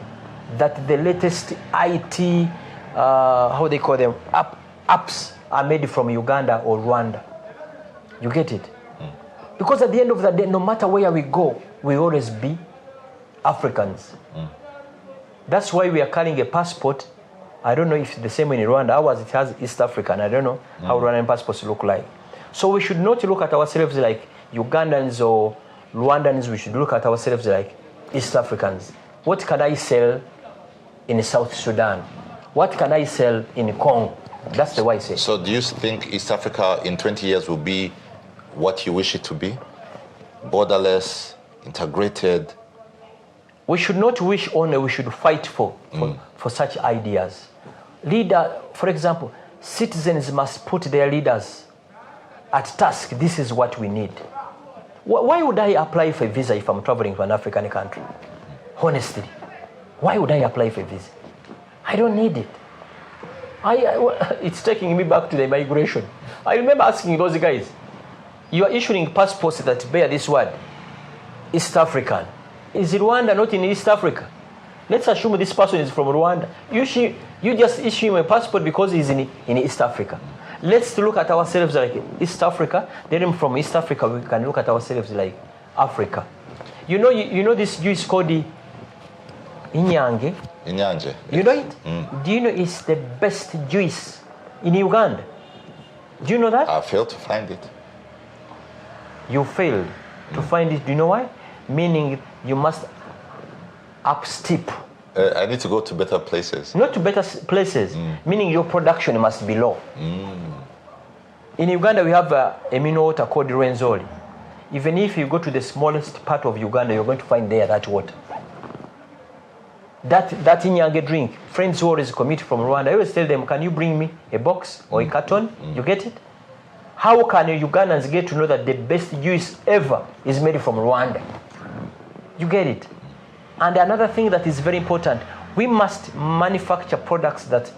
that the latest IT, how they call them, apps are made from Uganda or Rwanda? You get it? Because at the end of the day, no matter where we go, we always be Africans. That's why we are carrying a passport. I don't know if it's the same in Rwanda. Ours, it has East African. I don't know how Rwandan passports look like. So we should not look at ourselves like Ugandans or Rwandans. We should look at ourselves like East Africans. What can I sell in South Sudan? What can I sell in Congo? That's the way I say. So do you think East Africa in 20 years will be what you wish it to be? Borderless, integrated? We should not wish only, we should fight for such ideas. For example, citizens must put their leaders at task. This is what we need. Why would I apply for a visa if I'm traveling to an African country? Honestly, why would I apply for a visa? I don't need it. It's taking me back to the migration. I remember asking those guys, you are issuing passports that bear this word, East African. Is Rwanda not in East Africa? Let's assume this person is from Rwanda. You just issue him a passport because he's in East Africa. Let's look at ourselves like East Africa. Then from East Africa, we can look at ourselves like Africa. You know this Jew is called the Inyange? Inyange. You know it? Do you know it's the best juice in Uganda? Do you know that? I failed to find it. You failed to find it. Do you know why? Meaning you must upstep. I need to go to better places. Not to better places, meaning your production must be low. In Uganda, we have a mineral water called Rwenzori. Even if you go to the smallest part of Uganda, you're going to find there that water. That Inyange drink, friends who always commit from Rwanda, I always tell them, can you bring me a box or a carton? You get it? How can Ugandans get to know that the best juice ever is made from Rwanda? You get it? And another thing that is very important, we must manufacture products that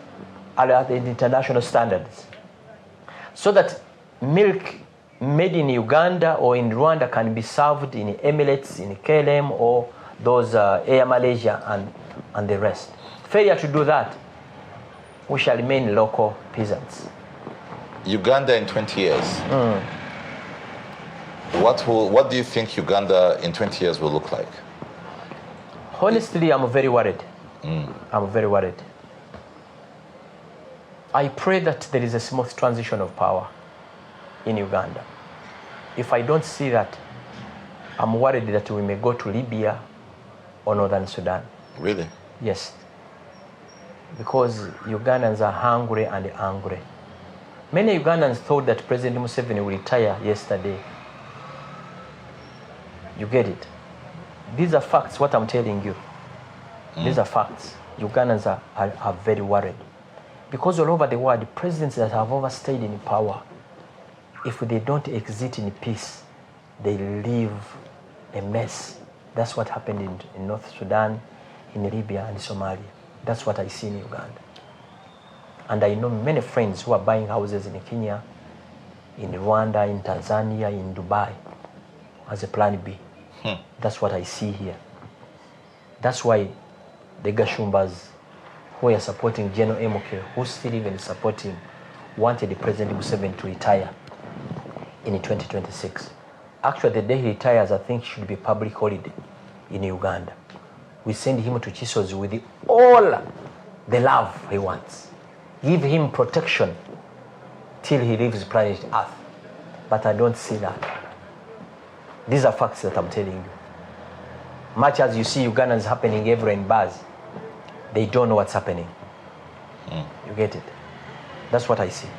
are at the international standards. So that milk made in Uganda or in Rwanda can be served in Emirates, in KLM, or those Air Malaysia and the rest. Failure to do that, we shall remain local peasants. Uganda in 20 years. What do you think Uganda in 20 years will look like? Honestly, I'm very worried. I'm very worried. I pray that there is a smooth transition of power in Uganda. If I don't see that, I'm worried that we may go to Libya or Northern Sudan. Really? Yes. Because Ugandans are hungry and angry. Many Ugandans thought that President Museveni would retire yesterday. You get it? These are facts, what I'm telling you. These are facts. Ugandans are very worried. Because all over the world, presidents that have overstayed in power, if they don't exit in peace, they leave a mess. That's what happened in North Sudan, in Libya, and Somalia. That's what I see in Uganda. And I know many friends who are buying houses in Kenya, in Rwanda, in Tanzania, in Dubai, as a plan B. That's what I see here. That's why the Gashumbas who are supporting General MK, who still even support him, wanted the President Museveni to retire in 2026. Actually, the day he retires, I think should be public holiday in Uganda. We send him to Chisozi with all the love he wants. Give him protection till he leaves planet Earth. But I don't see that. These are facts that I'm telling you. Much as you see Ugandans happening everywhere in bars, they don't know what's happening. You get it? That's what I see.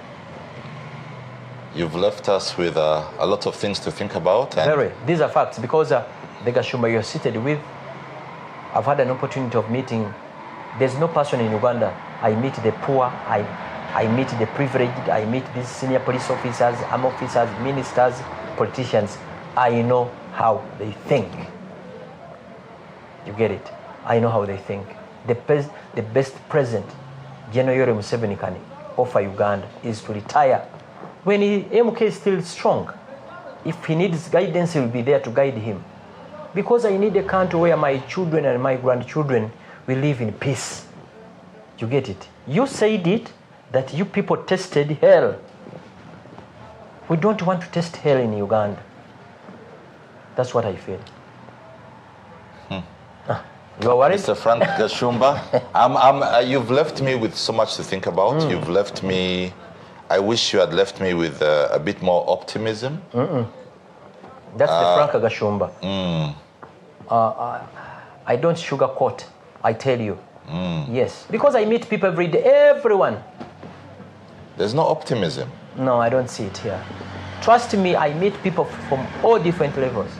You've left us with a lot of things to think about. Very. These are facts because the Gashumba you're seated with, I've had an opportunity of meeting. There's no person in Uganda. I meet the poor, I meet the privileged, I meet these senior police officers, army officers, ministers, politicians. I know how they think. You get it? I know how they think. The best present General Museveni can offer Uganda is to retire when MK is still strong. If he needs guidance, he will be there to guide him. Because I need a country where my children and my grandchildren will live in peace. You get it? You said it, that you people tested hell. We don't want to test hell in Uganda. That's what I feel. You are worried? Mr. Frank Gashumba, you've left me with so much to think about. You've left me, I wish you had left me with a bit more optimism. That's the Frank Gashumba. I don't sugarcoat, I tell you. Yes, because I meet people every day, everyone. There's no optimism. No, I don't see it here. Trust me, I meet people from all different levels.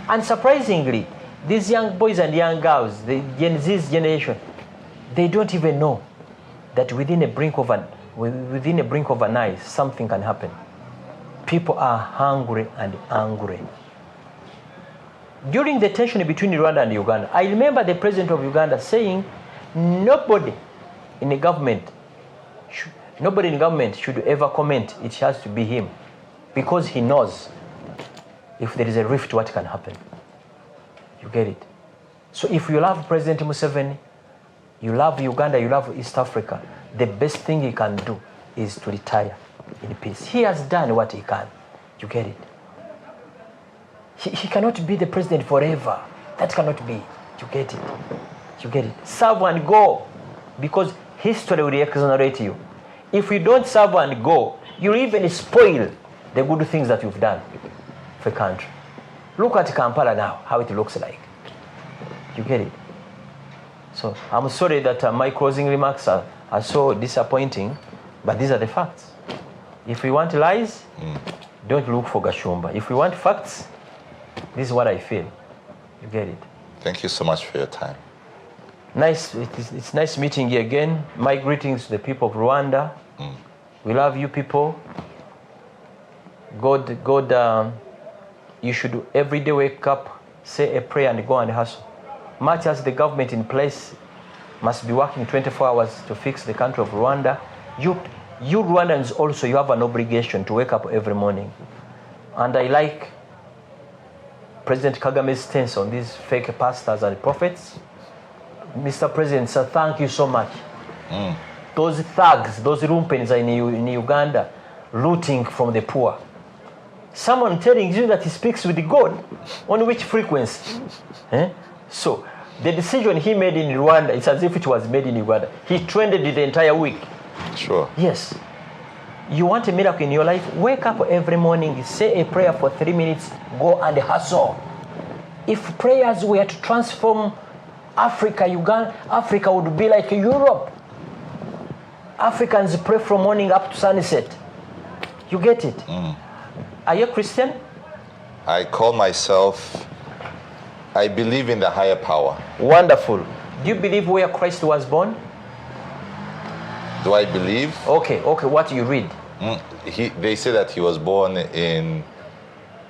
And surprisingly, These young boys and young girls, the Gen Z's generation, they don't even know that within a blink of an eye, something can happen. People are hungry and angry. During the tension between Rwanda and Uganda, I remember the president of Uganda saying, nobody in the government should ever comment. It has to be him, because he knows if there is a rift, what can happen. You get it? So if you love President Museveni, you love Uganda, you love East Africa, the best thing he can do is to retire in peace. He has done what he can. You get it? He cannot be the president forever. That cannot be. You get it? You get it? Serve and go, because history will exonerate you. If you don't serve and go, you'll even spoil the good things that you've done for the country. Look at Kampala now, how it looks like. You get it? So I'm sorry that my closing remarks are so disappointing, but these are the facts. If we want lies, don't look for Gashumba. If we want facts, this is what I feel. You get it? Thank you so much for your time. Nice. It's nice meeting you again. My greetings to the people of Rwanda. We love you people. God, you should every day wake up, say a prayer and go and hustle. Much as the government in place must be working 24 hours to fix the country of Rwanda, you Rwandans also, you have an obligation to wake up every morning. And I like President Kagame's stance on these fake pastors and prophets. Mr. President, sir, thank you so much. Those thugs, those lumpens are in Uganda, looting from the poor. Someone telling you that he speaks with God, on which frequency? So, the decision he made in Rwanda, it's as if it was made in Uganda. He trended it the entire week. Sure. Yes. You want a miracle in your life? Wake up every morning, say a prayer for 3 minutes, go and hustle. If prayers were to transform Africa, Uganda, Africa would be like Europe. Africans pray from morning up to sunset. You get it? Are you a Christian? I call myself, I believe in the higher power. Wonderful. Do you believe where Christ was born? Do I believe? Okay, what do you read? They say that he was born in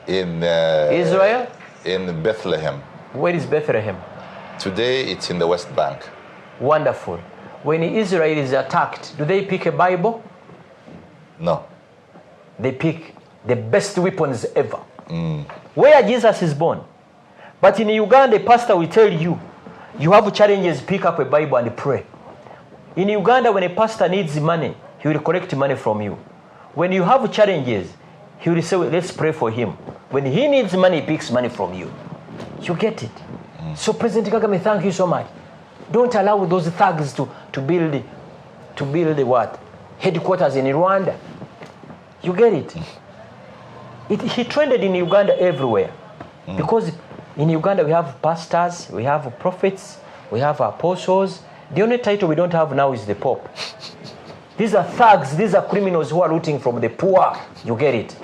Israel? In Bethlehem. Where is Bethlehem? Today it's in the West Bank. Wonderful. When Israel is attacked, do they pick a Bible? No. They pick the best weapons ever. Where Jesus is born. But in Uganda, a pastor will tell you, you have challenges, pick up a Bible and pray. In Uganda, when a pastor needs money, he will collect money from you. When you have challenges, he will say, let's pray for him. When he needs money, he picks money from you. You get it? So President Kagame, thank you so much. Don't allow those thugs to build what? Headquarters in Rwanda. You get it? He trended in Uganda everywhere. Because in Uganda we have pastors, we have prophets, we have apostles. The only title we don't have now is the Pope. These are thugs, these are criminals who are looting from the poor. You get it?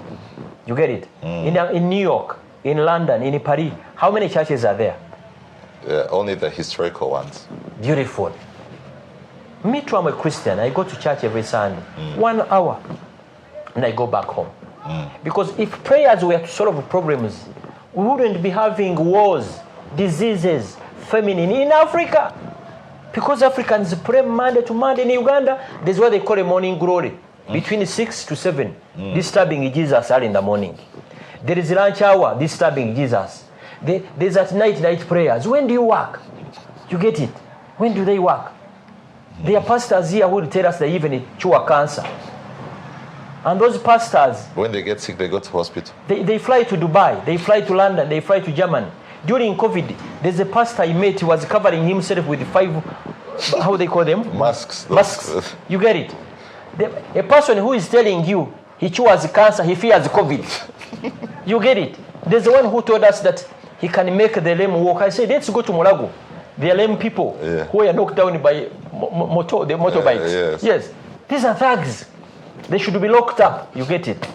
You get it? In New York, in London, in Paris, how many churches are there? Only the historical ones. Beautiful. Me too, I'm a Christian. I go to church every Sunday. 1 hour. And I go back home. Because if prayers were to solve problems, we wouldn't be having wars, diseases, famine in Africa. Because Africans pray Monday to Monday. In Uganda, there's what they call a morning glory. Between 6 to 7, disturbing Jesus early in the morning. There is lunch hour, disturbing Jesus. There's at night prayers. When do you work? You get it? When do they work? There are pastors here who will tell us they even cure cancer. And those pastors, when they get sick, they go to hospital. They fly to Dubai, they fly to London, they fly to Germany. During COVID, there's a pastor I met who was covering himself with 5, how they call them? Masks. Masks. You get it? A person who is telling you he cures cancer, he fears COVID. You get it? There's the one who told us that he can make the lame walk. I said, let's go to Mulago. They are lame people who are knocked down by the motorbikes. Yes. These are thugs. They should be locked up. You get it?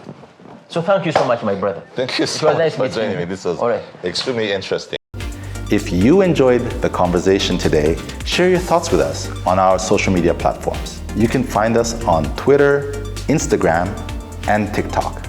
So thank you so much, my brother. Thank you so much for joining me. This was extremely interesting. If you enjoyed the conversation today, share your thoughts with us on our social media platforms. You can find us on Twitter, Instagram, and TikTok.